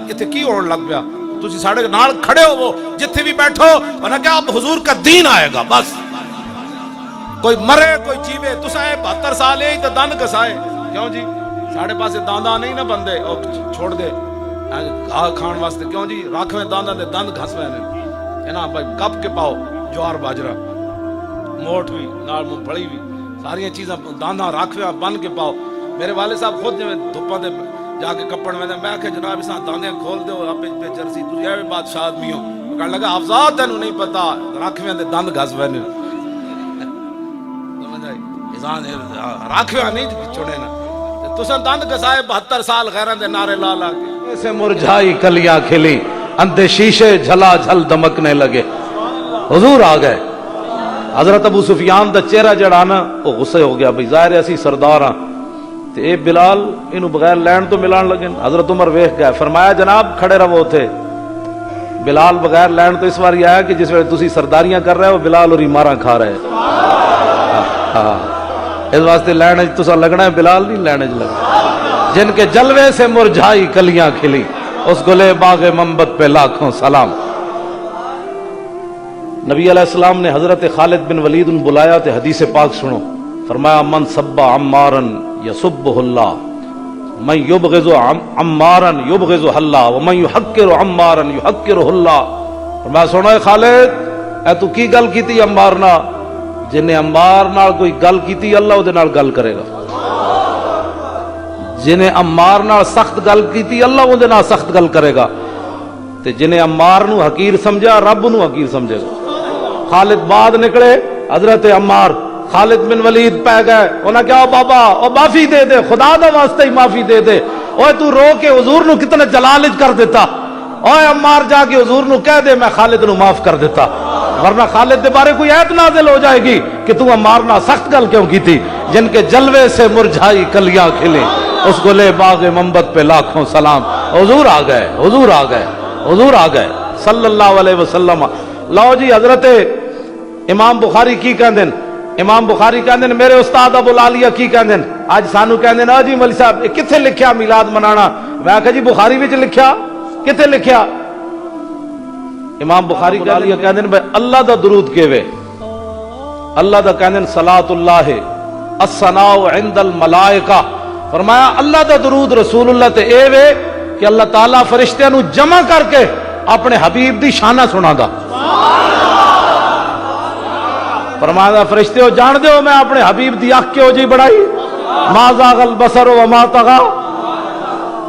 کتے کی ہوڑ لگ پیا, تسی ساڑے نال کھڑے ہو وہ جتھے بھی بیٹھو ورنہ کہ اب حضور کا دین آئے گا بس. کوئی مرے کوئی جیوے تسا 72 سال ہی تو دند کسائے. کیوں جی ساڑے پاسے داندا نہیں نہ بندے او چھوڑ دے کھان واسطے. کیوں جی راکھویں داندا دے دند گھسویں نے نا بھائی کپ کے پاؤ جوار باجرا موٹ بھی نال مونگ پھلی بھی ساری چیزاں داندا راکھویں بن کے پاؤ. میرے والد صاحب خود جویں دھوپاں دے جا کے کپڑ میں میں کہ جناب اس داندیاں کھول دے آپ پہ چرسی تسی اے بادشاہ آدمی ہو. کہنے لگا افضال تینوں نہیں پتا راکھویں دے دند گھسویں نے سمجھ آئی اذان راکھویں نہیں چھوڑے نا تساں دند گھسائے 72 سال غیراں دے نعرے لا لا کے سے مرجھائی کلیاں کھلی اندھے شیشے جھلا جھل دمکنے لگے. حضور آ گئے. حضرت ابو سفیان دا چہرہ جڑا نا وہ غصے ہو گیا, بھئی ظاہر ہے اسی سردار ہاں تے اے بلال انہوں بغیر لین تو ملان لگے. حضرت عمر ویکھ گئے, فرمایا جناب کھڑے رہو تھے, بلال بغیر لین تو اس بار یہ آیا کہ جس وقت تسی سرداریاں کر رہے ہو بلال اور ماراں کھا رہے. اس واسطے لین تسا لگنا ہے, بلال نہیں لین لگنا. جن کے جلوے سے مرجھائی کلیاں کھلی اس گلے باغ منبت پہ لاکھوں سلام. نبی علیہ السلام نے حضرت خالد بن ولید ان بلایا تے حدیث پاک سنو. فرمایا من سب عمارا یسبہ اللہ من یبغض عمارا یبغض اللہ ومن یحقر عمارا یحقرہ اللہ. فرمایا سنو خالد اے تو کی گل کیتی عمار نال, جن نے عمار نال کوئی گل کیتی اللہ او دے نال گل کرے گا. جنہیں عمار نال سخت گل کیتی اللہ اون دے نال سخت گل کرے گا، تے جنہیں عمار نو حقیر سمجھا رب نو حقیر سمجھے گا۔ خالد بعد نکلے، حضرت عمار خالد بن ولید پہ گئے، انہاں کہا بابا او معافی دے دے، خدا دا واسطے ہی معافی دے دے، اوے تو رو کے حضور نو کتنا جلالج کر دیتا، اوے عمار جا کے حضور نو کہہ دے میں خالد نو معاف کر دیتا، ورنہ خالد دے بارے کوئی ایت نازل ہو جائے گی کہ تو عمار نہ سخت گل کیوں کی تھی، جن کے جلوے سے مرجھائی کلیاں کھلیں اس کو لے باغ منبت پہ لاکھوں سلام۔ حضور آ گئے، حضور آ گئے، حضور آ گئے صلی اللہ علیہ وسلم۔ لو جی حضرت امام بخاری کی کہندے، امام بخاری کہندے میرے استاد ابو العالیہ کی کہندے، اج سانو کہندے نا جی مولوی صاحب کتھے لکھیا میلاد منانا، میں کہا جی بخاری وچ لکھیا، کتھے لکھیا؟ امام بخاری کہندے بھائی اللہ دا درود کیوے، اللہ دا کہندے صلاۃ اللہ الثناء عند الملائکہ، فرمایا اللہ دا درود رسول اللہ تے اے وے کہ اللہ تعالیٰ فرشتیاں نو جمع کر کے اپنے حبیب دی شانہ سنا دا۔ فرمایا فرشتے ہو جان دے ہو میں اپنے حبیب دی آنکھ کیوں جی بڑھائی، ما زاغ البصر وما طغى،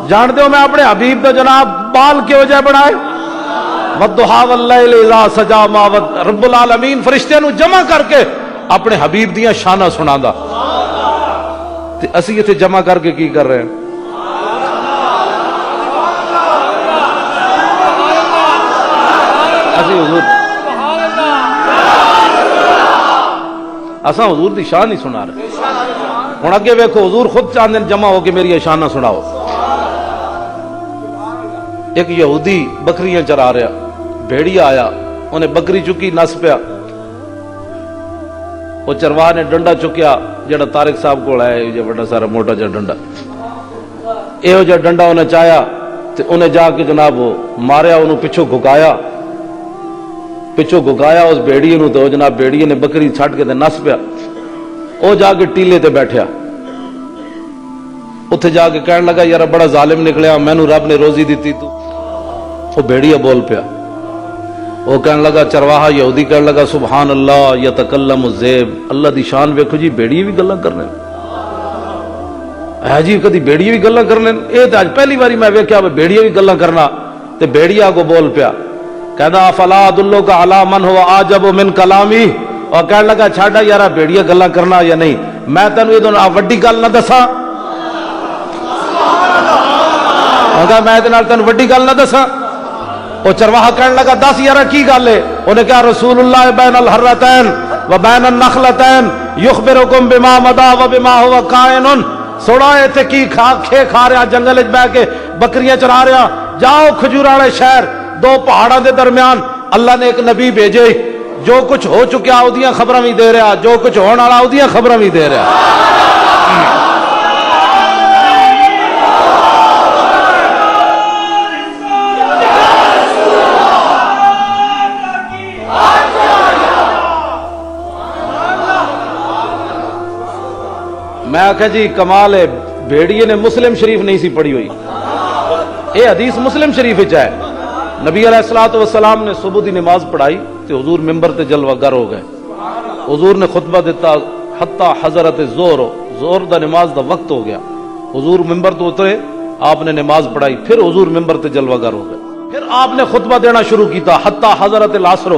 جان دے ہو میں اپنے حبیب دا جناب بال کیوں جائے بڑھائے، والضحى واللیل اذا سجى ما رب العالمین فرشتیاں نو جمع کر کے اپنے حبیب دیاں شانہ سنا دا۔ تے اسی یہ جمع کر کے کی کر رہے ہیں؟ اسی حضور اساں حضور دی شان نہیں سنا رہے، ہن اگے ویکھو حضور خود چاہندے جمع ہو کے میری شان نہ سناؤ۔ ایک یہودی بکریاں چرا رہا، بھیڑیا آیا انہیں بکری چکی نس پیا، وہ چرواہ نے ڈنڈا چکیا جڑا طارق صاحب کو ہے یہ بڑا سارا موٹا جا ڈنڈا، یہ جا ڈنڈا انہیں چایا تے انہیں جا کے جناب ماریا، انہوں پچھو گھکایا، پچھو گھکایا اس بیڑی نو تو جناب بیڑی نے بکری چھٹ کے تے نس پیا، وہ جا کے ٹیلے تے بیٹھیا، اتھے جا کے کہنے لگا یار بڑا ظالم نکلیا، میں نو رب نے روزی دیتی تو، وہ بیڑیا بول پیا، وہ کہنے لگا چرواہا یہودی کہنے لگا سبحان اللہ یتکلم الذئب، اللہ دی شان ویکھو جی بیڑی بھی گلاں کرنے ہے جی، کدی بیڑی بھی گلاں کرنے، اے تے اج پہلی باری میں ویکھیا بیڑی بھی گلاں کرنا، تے بیڑیا کو بول پیا کہنا فلا ادلک علی من هو اعجب من کلامی، اور کہنے لگا چھاڑا یارا بیڑیا گلاں کرنا یا نہیں، میں تینوں یہ وڈی گل نہ دساں، میں تینوں وڈی گل نہ دساں، وہ چرواہا کہنے لگا دس یارا کی گل ہے، انہیں کہا رسول اللہ بین الحرتین و بین النخلتین یخبرکم بما مضی و بما هو کائن، سوڑا ایتھے کی کھے کھا رہا جنگل وچ بیٹھ کے بکریاں چرا رہا، جاؤ کھجور والے شہر دو پہاڑاں دے درمیان اللہ نے ایک نبی بھیجے، جو کچھ ہو چکیا اودیاں خبراں بھی دے رہا، جو کچھ ہون والا اودیاں خبراں بھی دے رہا۔ میں آکھا جی کمال ہے، بھیڑیے نے مسلم شریف نہیں سی پڑھی ہوئی، یہ حدیث مسلم شریف وچ ہے، نبی علیہ الصلوۃ والسلام نے صبح دی نماز پڑھائی تے حضور ممبر تے جلوہ گر ہو گئے، حضور نے خطبہ دیتا حتی حضرت زہر دا نماز دا وقت ہو گیا، حضور ممبر تو اترے، آپ نے نماز پڑھائی، پھر حضور ممبر تے جلوہ گر ہو گئے، پھر آپ نے خطبہ دینا شروع کیتا حتی حضرت العصر،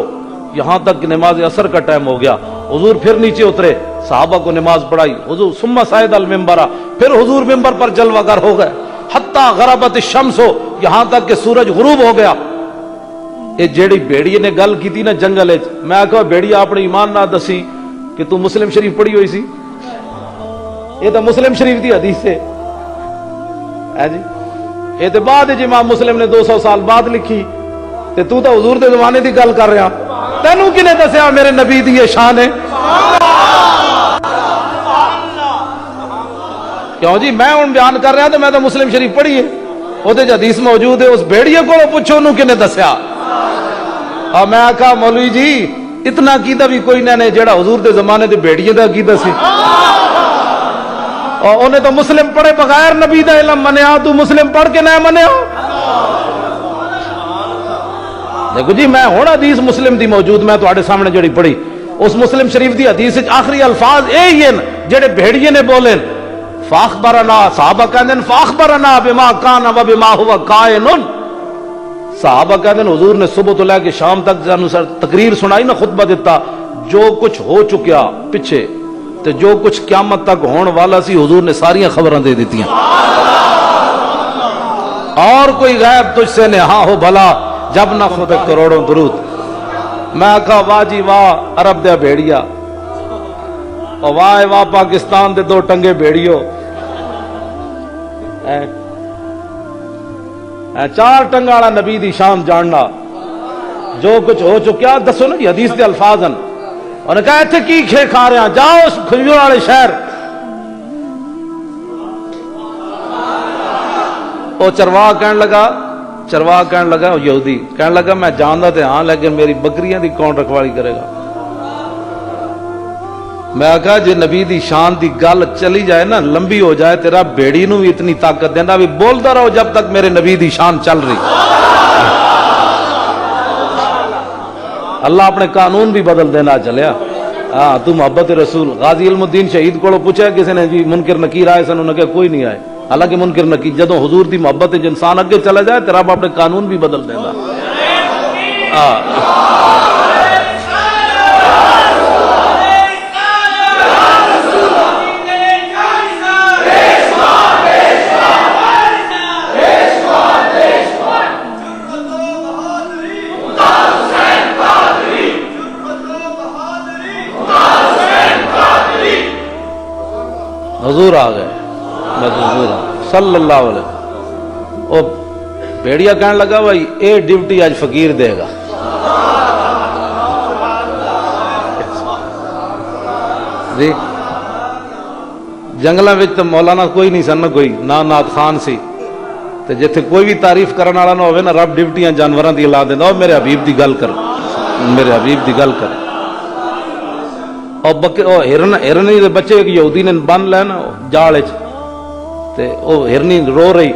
یہاں تک کہ نماز عصر کا ٹائم ہو گیا، حضور پھر نیچے اترے، صحابہ کو نماز پڑھائی، حضور ثم صعد المنبر، پھر حضور ممبر پر جلوہ گر ہو گئے، حتی غربت الشمس، یہاں تک کہ سورج غروب ہو گیا۔ یہ جیڑی بیڑی نے گل کی تھی نا جنگل وچ، میں کہا بیڑی اپنے ایمان نہ دسی کہ تو مسلم شریف پڑھی ہوئی سی، یہ تو مسلم شریف دی حدیث ہے جی، یہ تو بعد امام مسلم نے 200 سال بعد لکھی، تے تو حضور دے زمانے دی گل کر رہا، تینوں کنے دسیا میرے نبی دی یہ شان ہے؟ کیوں جی میں ہوں بیان کر رہا تو میں تو مسلم شریف پڑھی ہے، وہ حدیث موجود ہے، اس بھیڑیے کو پوچھو انہوں کنے دسیا، اور میں آکھا مولوی جی اتنا عقیدہ بھی کوئی نہ جیڑا حضور دے زمانے دے بھیڑیے دا عقیدہ سی، اور انہیں تو مسلم پڑھے بغیر نبی دا علم منیا، تو مسلم پڑھ کے نہ منیا۔ دیکھو جی میں ہوں حدیث مسلم دی موجود، میں تواڈے سامنے جڑی پڑھی، اس مسلم شریف دی حدیث آخری الفاظ یہی ہیں جڑے بھیڑیے نے بولے، فاخبرنا صحابہ کہندے فاخبرنا بما کان و بما هو کائن. صحابہ کہندے حضور نے صبح تو لے کے شام تک جانو تقریر سنائی نا، خطبہ دیتا، جو کچھ ہو چکیا پیچھے تے جو کچھ قیامت تک ہون والا سی حضور نے ساری خبراں دے دیتیاں. اور کوئی غیب تجھ سے نہاں ہو بھلا جب نہ خود کروڑوں درود. میں کہا واہ جی واہ عرب دے بھیڑیا، اور واہ واہ پاکستان دے دو ٹنگے بھیڑیو، چار ٹنگا والا نبی دی شان جاننا. جو کچھ ہو چکیا دسو نا، یہ حدیث دے الفاظ ہیں. انہوں نے کہا ایتھے کی کھے کھا رہے ہیں، جاؤ اس کھجور والے شہر. وہ چرواہ کہنے لگا یہودی کہنے لگا میں جاندا تے ہاں لیکن میری بکریاں دی کون رکھوالی کرے گا. میں کہا جی نبی دی شان دی گل چلی جائے نا، لمبی ہو جائے، تیرا بیڑی نو بھی اتنی طاقت دینا بھی بولتا رہو جب تک میرے نبی دی شان چل رہی. اللہ اپنے قانون بھی بدل دینا چلیا. ہاں تو محبت رسول. غازی علم الدین شہید کو پوچھا کسی نے جی منکر نکیر آئے سن، انہوں نے کہا کوئی نہیں آئے. حالانکہ منکر نکیر جدوں حضور دی محبت انسان اگے چلا جائے تیرا رب اپنے قانون بھی بدل دینا. حضور آ گئے حضور صلی اللہ علیہ وسلم. وہ بھیڑیا کہنے لگا بھائی اے ڈیوٹی آج فقیر دے گا. جی جنگلاں وچ تے مولانا کوئی نہیں سن، کوئی نہ نعت خان سی، تے جتھے کوئی بھی تعریف کرن والا نہ ہوے نا رب ڈیوٹیاں جانوراں دی لا دیندا. او میرے حبیب دی گل کر، میرے حبیب دی گل کر. اور ہرنی دے بچے ایک یہودی نے بن لے نا جال وچ، تے او ہرنی رو رہی.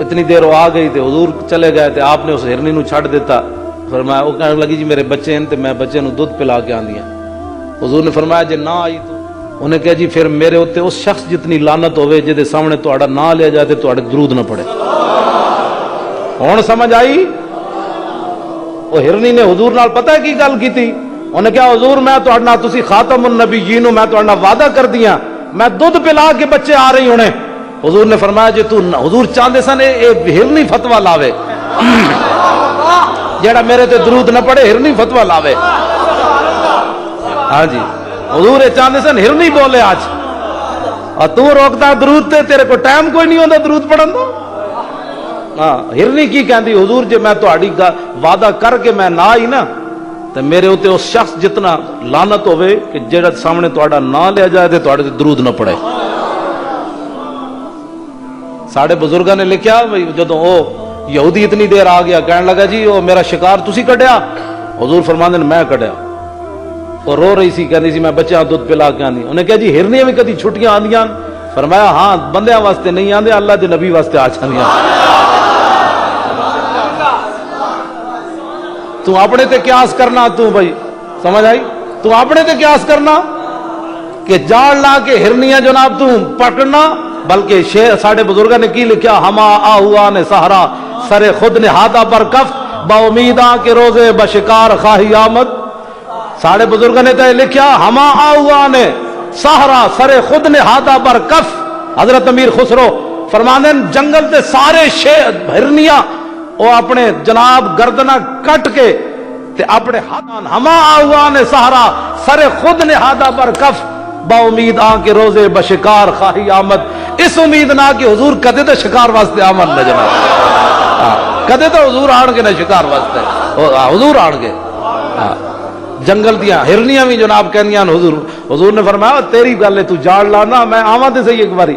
اتنی دیر وہ آ گئی تے حضور چلے گئے تے آپ نے اس ہرنی نو چھڈ دیتا. فرمایا وہ کہنے لگی جی میرے بچے ہیں تے میں بچے نو دودھ پلا کے آندی ہاں. حضور نے فرمایا جے نہ آئی تو انہیں کہا جی پھر میرے اوتے اس شخص جتنی لعنت ہوے جے دے سامنے تہاڈا نام لیا جائے تے تہاڈے درود نہ پڑے. ہن سمجھ آئی؟ وہ ہرنی نے حضور نال پتہ کی گل کیتی. انہیں کہا حضور میں تہاڈے نال تسی خاتم النبیین ہو، میں تہاڈے نال وعدہ کر دیاں میں دودھ پلا کے بچے آ رہی ہونے. حضور نے فرمایا جی تو حضور چاہندے سن اے ہرنی فتوی لاوے جیڑا میرے تے درود نہ پڑے، ہرنی فتوی لاوے. ہاں جی حضور چاہندے سن ہرنی بولے آج، اور تو روکتا درود تے تیرے کو ٹائم کوئی نہیں ہوندا درود پڑھن دا. ہاں ہرنی کی کہندی حضور جے میں تہاڈی وعدہ کر کے میں نہ آئی نا تے میرے اوتے اس شخص جتنا لعنت ہوے کہ جیڑا سامنے تہاڈا نام لیا جائے تے تہاڈے تے درود نہ پڑے. ساڈے بزرگاں نے لکھیا جدوں او یہودی اتنی دیر آ گیا کہنے لگا جی او میرا شکار تسی کڈیا. حضور فرماندے نے میں کڈیا. اور رو رہی سی کہندی سی میں بچیاں دودھ پلا کے آندی. انہیں کہا جی ہرنیاں بھی کدی چھٹیاں آندیاں؟ فرمایا ہاں بندیاں واسطے نہیں آندے، اللہ دے نبی واسطے آ جاندیاں. تو اپنے تے قیاس کرنا، تو بھائی سمجھ آئی؟ تو اپنے تے قیاس کرنا کہ جاڑ لا کے ہرنیاں جناب تو پکڑنا. بلکہ شعر ساڑھے بزرگاں نے کی لکھیا ہما آہوا نے سہرا سر خود نے ہاتھا پر کف با امیداں کے روزے بشکار خواہی آمد. ساڑھے بزرگاں نے تے لکھیا ہما آہوا نے سہرا سر خود نے ہاتھا پر کف. حضرت امیر خسرو فرماندے جنگل تے سارے ہرنیاں وہ اپنے جناب گردنہ کٹ کے تے اپنے ہاتھ ہما آہوا نے سہرا سر خود نے ہاتھا پر کف با امید آن کے روزے بشکار خواہی آمد. اس امید نہ کہ حضور کدے تو شکار واسطے آمد نہ جناب، کدے تو حضور آن کے نہ شکار واسطے حضور آن کے. جنگل دیا ہرنیاں بھی جناب کہنیاں حضور نے فرمایا تیری گل ہے تو جاڑ لانا میں آواں تے صحیح ایک باری.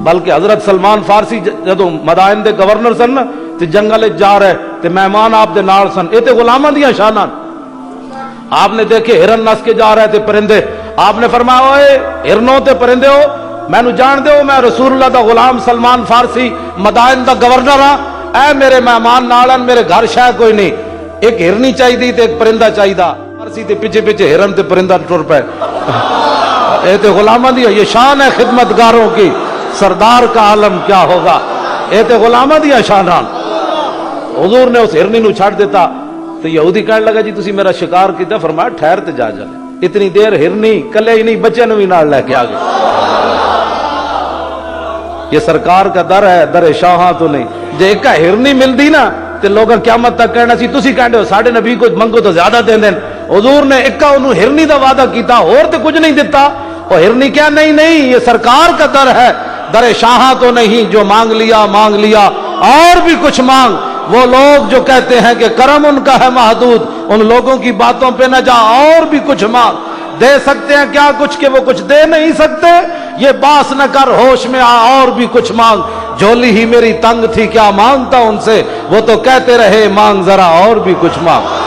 بلکہ حضرت سلمان فارسی جدوں مدائن دے گورنر سن تے جنگل جا رہے تے مہمان آپ دے نال سن. اے تے غلاماں دیاں شاناں. آپ نے دیکھے ہرن نس کے جا رہے تھے پرندے. آپ نے فرمایا اوئے ہرنوں تے پرندے ہو میں نو جان دے ہو میں رسول اللہ دا غلام سلمان فارسی مدائن دا گورنر ہاں. اے میرے مہمان نالن میرے گھر شاہ کوئی نہیں، ایک ہرنی چاہیے تے ایک پرندہ چاہیے. فارسی تے پیچھے پیچھے ہرن تے پرندہ ٹر پے. اے تے غلامہ دی یہ شان ہے خدمتگاروں کی، سردار کا عالم کیا ہوگا، اے تے غلامہ دی شانان۔ حضور نے اس ہرنی نو چھڑ دیتا تو یہودی کہنے لگا جی تسی میرا شکار کیتا، فرمایا ٹھہر تے جا جلے، اتنی دیر ہرنی کلے ہی نہیں بچے نو بھی نال لے کے آگے۔ یہ سرکار کا در ہے، در شاہاں تو نہیں۔ جے ایک ہرنی مل دی نا تے لوگاں قیامت تک کہنا سی تسی کہندے ہو ساڈے نبی کو منگو تو زیادہ دین دین۔ حضور نے ایک انہوں ہرنی دا وعدہ کیتا اور تے کچھ نہیں دیتا، اور ہرنی کیا نہیں یہ سرکار کا در ہے، در شاہاں تو نہیں، جو مانگ لیا اور بھی کچھ مانگ۔ وہ لوگ جو کہتے ہیں کہ کرم ان کا ہے محدود، ان لوگوں کی باتوں پہ نہ جا، اور بھی کچھ مانگ۔ دے سکتے ہیں کیا کچھ کہ وہ کچھ دے نہیں سکتے، یہ باس نہ کر ہوش میں آ، اور بھی کچھ مانگ۔ جھولی ہی میری تنگ تھی کیا مانگتا ان سے، وہ تو کہتے رہے مانگ ذرا اور بھی کچھ مانگ۔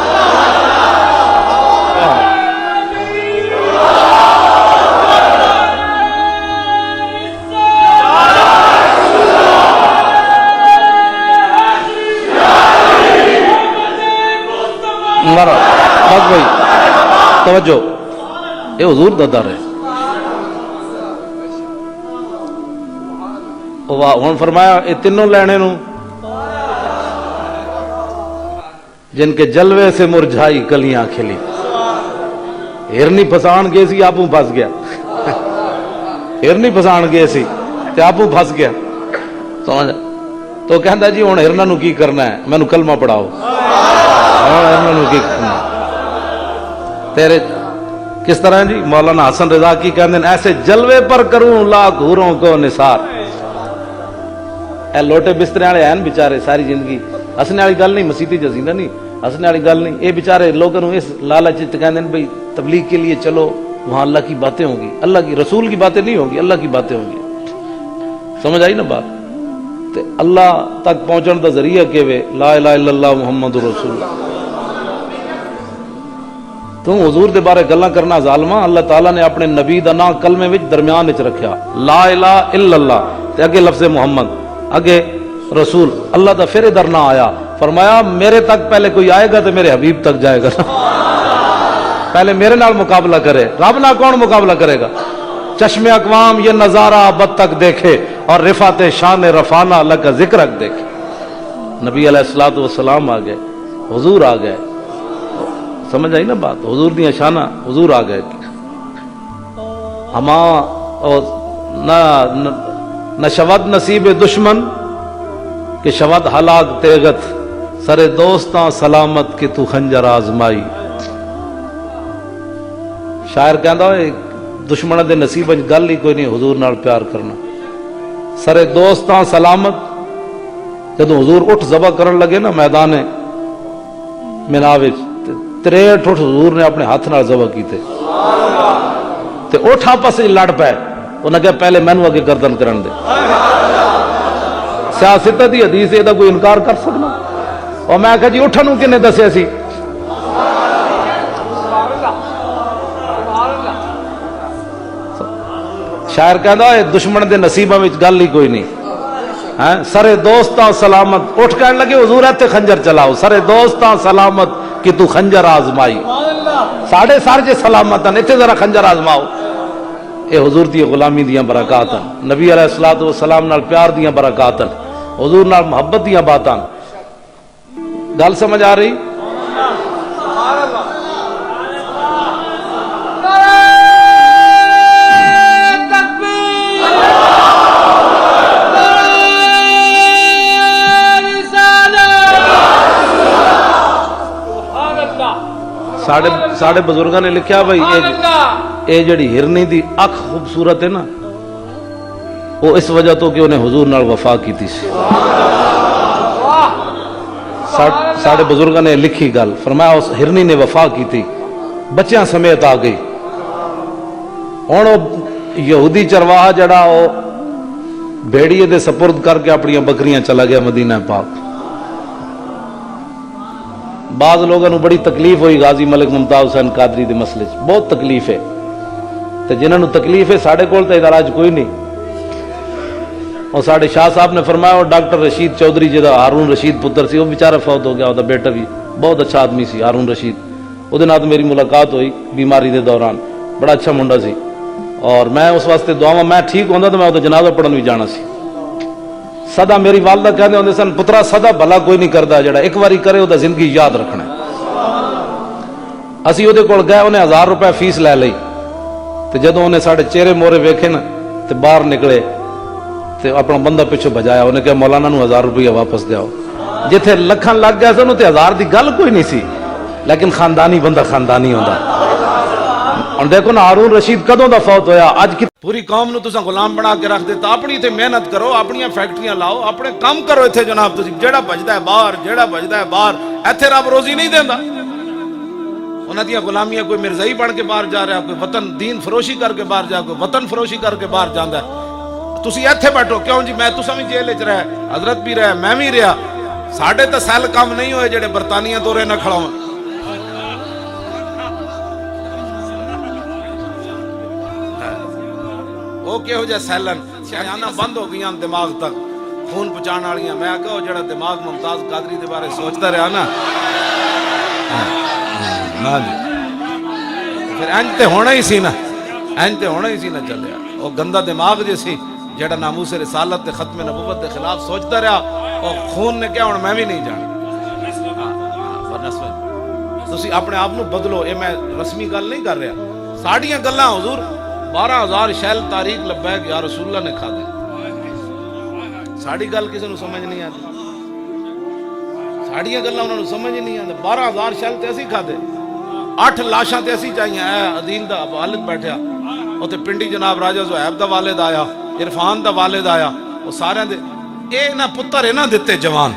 بس بھائی توجہ، یہ حضور دا در ہے۔ ہوں فرمایا یہ تینوں لینے نو جن کے جلوے سے مرجھائی کلیاں کھلی، ہرنی پھسان گئے سی آپوں پھس گیا، ہرنی پھسان گئے سی تے آپوں پھس گیا، سمجھ تو کہندا جی ہن ہرنا نو کی کرنا ہے، مینو کلمہ پڑھاؤ۔ ہرنا نو کی کرنا تیرے کس طرح جی؟ مولانا حسن رضا کی کہندے ہیں ایسے جلوے پر کروں لاکھ حوروں کو نثار۔ اے لوٹے بسترے والے ہیں بیچارے ساری زندگی، ہسنے والی گل نہیں، مسیتی جزیندہ نہیں، ہسنے والی گل نہیں، یہ بیچارے لوگوں اس لالچ کہندے ہیں بھائی تبلیغ کے لیے چلو وہاں اللہ کی باتیں ہوں گی، اللہ کی رسول کی باتیں نہیں ہوں گی، اللہ کی باتیں ہوں گی۔ سمجھ آئی نا بات؟ تے اللہ تک پہنچن دا ذریعہ کہ لا الہ الا اللہ محمد رسول اللہ۔ تم حضور دے بارے گلاں کرنا ظالماں، اللہ تعالیٰ نے اپنے نبی دا نام کلمے وچ درمیان وچ رکھیا، لا الہ الا اللہ تے اگے لفظ محمد، اگے رسول۔ اللہ دا پھر ادھر نہ آیا، فرمایا میرے تک پہلے کوئی آئے گا تو میرے حبیب تک جائے گا، پہلے میرے نال مقابلہ کرے، رب نال کون مقابلہ کرے گا؟ چشم اقوام یہ نظارہ اب تک دیکھے اور رفعت شان رفانہ اللہ کا ذکر دیکھے۔ نبی علیہ الصلوۃ والسلام آ گئے، حضور آ گئے، سمجھ آئی نا بات؟ حضور دی شانہ حضور آ گئے۔ ہما نہ شود نصیب دشمن کہ شود ہلاک تیغت، سرے دوستاں سلامت کہ تو خنجر آزمائی۔ شاعر کہندا ہے دشمن دے نصیب وچ گل ہی کوئی نہیں حضور نال پیار کرنا۔ سرے دوستاں سلامت، جدوں حضور اٹھ ذبح کرن لگے نا میدان مینا وچ، 63 اٹھ حضور نے اپنے ہاتھ نال ذبح کیتے تے اٹھ آپس وچ لڑ پے، انہاں کہا پہلے مینوں اگے گردن کرن دے۔ سیاست دی حدیث دا کوئی انکار کر سکنا؟ اور میں کہا جی اٹھن نوں کنے دسیا سی؟ شاعر کہندا ہے دشمن دے نصیباں وچ گل ہی کوئی نہیں، ہاں سرے دوستاں سلامت، اٹھ کہن لگے حضور ایتھے خنجر چلاؤ، سرے دوستاں سلامت کہ تو خنجر آزمائی۔ ساڑھے سار جے سلامت ہیں، ایتھے ذرا خنجر آزماؤ۔ اے حضور دی غلامی دیاں برکات ہیں، نبی علیہ الصلوۃ والسلام نال پیار دیاں برکات ہیں، حضور نال محبت دیاں باتاں۔ گل سمجھ آ رہی؟ ساڑھے بزرگاں نے لکھیا بھائی اے جڑی ہرنی دی اکھ خوبصورت ہے نا، وہ اس وجہ تو کہ انہیں حضور نال وفا کی تھی۔ ساڑھے بزرگاں نے لکھی گل، فرمایا اس ہرنی نے وفا کی تھی، بچیاں سمیت آ گئی۔ ہن یہودی چرواہا جڑا وہ بھیڑیے دے سپرد کر کے اپنی بکریاں چلا گیا مدینہ پاک۔ بعض لوگوں نے بڑی تکلیف ہوئی غازی ملک ممتاز حسین قادری دے مسئلے بہت تکلیف ہے، تے جنہوں نے تکلیف ہے ساڑھے کول تے علاج کوئی نہیں۔ اور ساڑھے شاہ صاحب نے فرمایا اور ڈاکٹر رشید چودھری جہاں ہارون رشید پتر سی، وہ بیچارہ فوت ہو گیا، وہ بیٹا بھی بہت اچھا آدمی سی ہارون رشید، وہ میری ملاقات ہوئی بیماری دے دوران، بڑا اچھا منڈا سی۔ اور میں اس واسطے دعا میں ٹھیک ہوندا تو میں وہ جنازہ پڑھن بھی جانا سی. سدا میری والدہ کہندے ہوندے سن پترا سدا بھلا کوئی نہیں کردا جڑا ایک واری کرے وہ زندگی یاد رکھنا. اسی وہ کول گئے انہیں 1000 روپے فیس لے لئی تے جدوں انہیں ساڈے چہرے مورے ویکھے نا تے باہر نکلے تے اپنا بندہ پیچھے بجایا. انہیں کہا مولانا نو 1000 روپیہ واپس دیاؤ. جتھے لکھاں لگ گیا سن تے 1000 دی گل کوئی نہیں سی لیکن خاندانی بندہ خاندانی ہوندا. ہن دیکھو نا ہارون رشید کدوں دا فوت ہویا. اج پوری قوم نو تساں غلام بنا کے رکھ دیتا. اپنی تے محنت کرو, اپنی فیکٹریاں لاؤ, اپنے کام کرو. ایتھے جناب تسی جیڑا بجدا ہے باہر, جیڑا بجدا ہے باہر, ایتھے رب روزی نہیں دیندا. انہاں دیاں غلامیاں کوئی مرزائی بن کے باہر جا رہا, کوئی وطن دین فروشی کر کے باہر جا, کوئی وطن فروشی کر کے باہر جاندا ہے. تسی ایتھے بیٹھو کیوں جی؟ میں تساں بھی جیل وچ رہے, حضرت بھی رہے, میں بھی رہا. ساڈے تے سیل کام نہیں ہوئے جڑے برطانیہ دورے نہ کھڑا ہون. وہ کہو جہ سیلن شہانہ بند ہو گیا دماغ تک خون پہنچان والیاں. میں کہو جڑا دماغ ممتاز قادری دے بارے سوچتا رہا نا پھر انج تے ہونا ہی سی نا, انج تے ہونا ہی سی نا. چلیا وہ گندا دماغ جی سی جڑا ناموس رسالت تے ختم نبوت دے خلاف سوچتا رہا. وہ خون نے کیا ہوں میں بھی نہیں جانا. تسی اپنے آپ نو بدلو. یہ میں رسمی گل نہیں کر رہا. ساڑیاں گلاں حضور 12,000 شیل تاریخ لبیک یا رسول اللہ نے کھا دے. ساڑی گل کسی نو سمجھ نہیں آتی. ساڑیاں گلاں انہوں نے سمجھ نہیں آتی. 12,000 شیل تے اسی کھا دے. 8 لاشاں تے اسی چاہیے. عدین دا والد بیٹھیا اتنے پنڈی جناب راجہ زہیب دا والد آیا, عرفان دا والد آیا. وہ سارے دے اے نہ پتر اے نہ دیتے جوان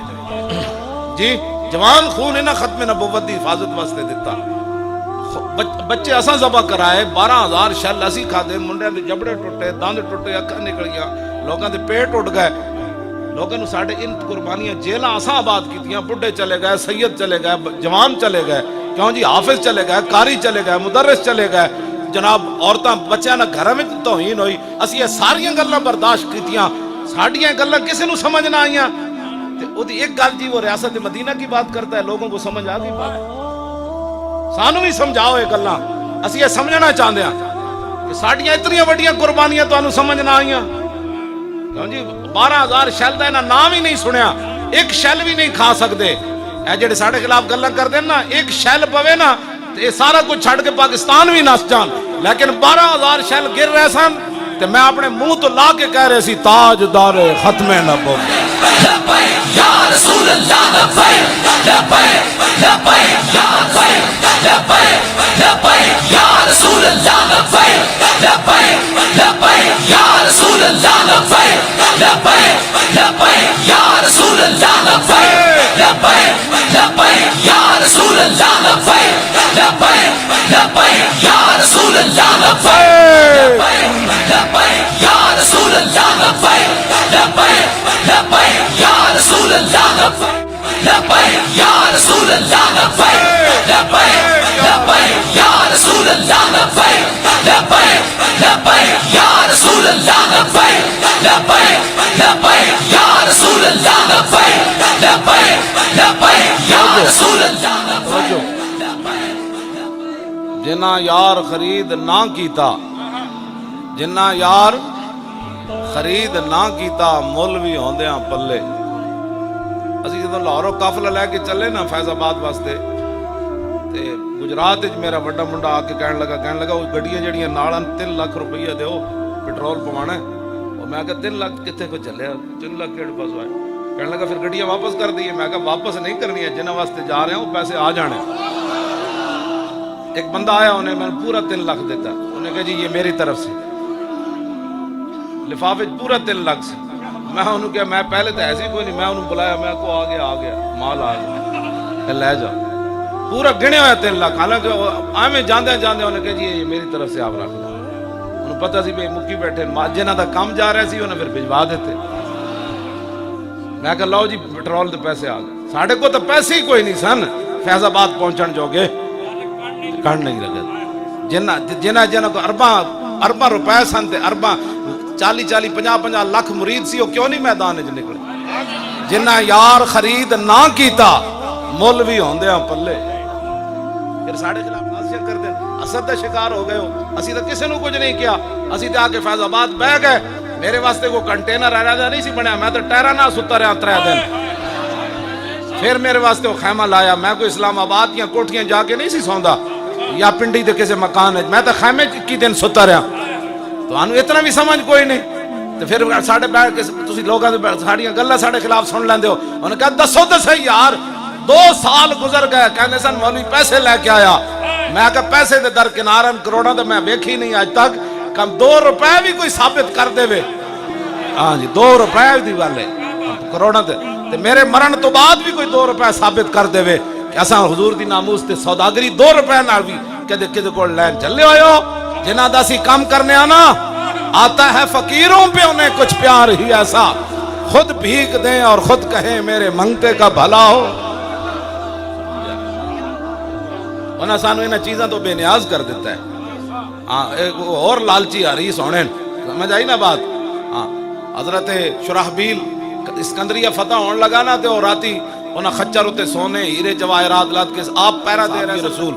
جی, جوان خون اے نہ ختم نبوت دی حفاظت واسطے دیتا. بچے اساں ذبح کرائے. 12,000 شل اسی کھادے. منڈے دے جبڑے ٹوٹے, دند ٹوٹے, اکھاں نکلیاں, لوگاں دے پیٹ اٹھ گئے. لوگاں نو ساڈے ان قربانیاں جیلاں اساں آباد کیتیاں. بڈھے چلے گئے, سید چلے گئے, جوان چلے گئے, کیوں جی حافظ چلے گئے, قاری چلے گئے, مدرس چلے گئے. جناب عورتاں بچیاں نہ گھراں وچ توہین ہوئی. اسی یہ ساریاں گلاں برداشت کیتیاں. ساڈیاں گلاں کسے نو سمجھ نہ آئیاں. تے او دی ایک گل جی وہ ریاست مدینہ کی بات کرتا ہے, لوگوں کو سمجھ آ گئی بات. سانو بھی سمجھاؤ یہ گلاں. اسی یہ سمجھنا چاہتے ہیں کہ ساڈیاں اتنی وڈیاں قربانیاں تانوں سمجھ نہ آئیاں. کیوں جی 12,000 شیل دا انہاں نام ہی نہیں سنیا. ایک شیل بھی نہیں کھا سکتے. اے جڑے ساڈے خلاف گلاں کردے ہیں نا, ایک شیل پوے نا تے یہ سارا کچھ چھڑ کے پاکستان بھی نس جان. لیکن 12,000 شیل گر رہے سن تے میں اپنے منہ تو لا کے کہہ رہے سی تاجدار ختم نبوت. لبیک یا رسول اللہ لبیک لبیک لبیک یا لبیک لبیک لبیک یا رسول اللہ لبیک لبیک لبیک یا رسول اللہ لبیک لبیک لبیک یا رسول اللہ لبیک لبیک لبیک یا رسول اللہ لبیک لبیک لبیک یا رسول اللہ لبیک لبیک یا رسول اللہ لبیک لبیک لبیک یا رسول اللہ لبیک لبیک یا رسول اللہ لبیک لبیک لبیک یا رسول اللہ لبیک لبیک لبیک یا رسول اللہ لبیک لبیک لبیک یا رسول اللہ لبیک لبیک لبیک یا رسول اللہ لبیک. جنہ یار خرید نہ کیتا, جنہ یار خرید نہ کیتا, مل بھی ہوندیاں پلے. اسی جدوں لاہوروں قافلہ لے کے چلے نا فیض آباد واسطے تے گجرات وچ میرا بڑا منڈا آ کے کہن لگا وہ گڈیاں جڑیاں نال 3 لاکھ روپیہ دیو پیٹرول پوانا ہے. اور میں کہا 3 لاکھ کتے کو چلے, 3 لاکھ کیڑے پاس آئے. کہنے لگا پھر گڈیاں واپس کر دیے. میں کہا واپس نہیں کرنی ہے, جنہاں واسطے جا رہے ہیں وہ پیسے آ جانے. ایک بندہ آیا, انہیں میں نے پورا 3 لاکھ دیتا. انہیں کہا جی یہ میری طرف سے لفافے پورا 3 لاکھ سے. میں انہوں کہا میں پہلے تو ایسے کوئی نہیں, میں انہوں بلایا, میں کو آ گیا مال آ گیا, لے جا. پورا گنے ہویا 3 لاکھ. حالانکہ آئے جاندے انہیں کہا جی یہ میری طرف سے آپ رکھ دیں. انہوں پتہ سی بھئی مکی بیٹھے, جنہ دا کام جا رہے سی انہیں پھر بھجوا دیتے. میں کہا لو جی پیٹرول دے پیسے آ گئے. ساڑھے کو تو پیسے ہی کوئی نہیں سن فیض آباد پہنچن جوگے, کھڑ نہیں لگے. جنہ کو ارباں روپے سن تے ارباں 40 50 لاکھ مرید سی, وہ کیوں نہیں میدان وچ نکلے. جنہ یار خرید نہ کیتا, مل بھی ہوندیاں پلے. پھر ساڑے خلاف کوششیں کر دیں اثر دا شکار ہو گئے ہو اسی تو کسی نے کچھ نہیں کیا اسی تے آ کے فیض آباد بہ گئے میرے واسطے کوئی کنٹینر ایرا نہیں سی بنیا میں تو ٹہرا نہ ستا رہا 3 دن پھر میرے واسطے وہ خیمہ لایا میں کوئی اسلام آباد یا کوٹھیاں جا کے نہیں سی سوندا یا پنڈی دے کسی مکان ہے میں تو خیمے کی دن ستا رہا تو انہوں اتنا بھی سمجھ کوئی نہیں تو پھر ساڑھے بیٹھ کے تسی لوگاں دے ساڑیاں گلاں ساڑھے خلاف سن لیندے ہو انہوں نے کہا دسو تے صحیح یار 2 سال گزر گئے کہنے سن مولوی پیسے لے کے آیا میں کہا پیسے دے درکنارن کروڑاں تے میں ویکھی نہیں آج تک کم 2 روپے بھی کوئی ثابت کر دے وے ہاں جی 2 روپے دی والے کروڑاں تے میرے مرن تو بعد بھی کوئی 2 روپے ثابت کر دے وے کہ اساں حضور دی ناموس تے سوداگری 2 روپے نال بھی کدے کول لین چلے ہوئے جنہاں دا سی کام کرنے آنا آتا ہے فقیروں پہ انہیں کچھ پیار ہی ایسا خود بھیک دیں اور خود کہیں میرے منگتے کا بھلا ہو انہاں سانو انہاں چیزاں تو بے نیاز کر دیتا ہے ایک اور لالچی حریص ہونے سمجھ آئی نا بات حضرت شرحبیل اسکندریہ فتح ہون لگا نا تو راتی انہاں خچر ہوتے سونے ہیرے جواہرات لات کے آپ پیرا دے رہے رسول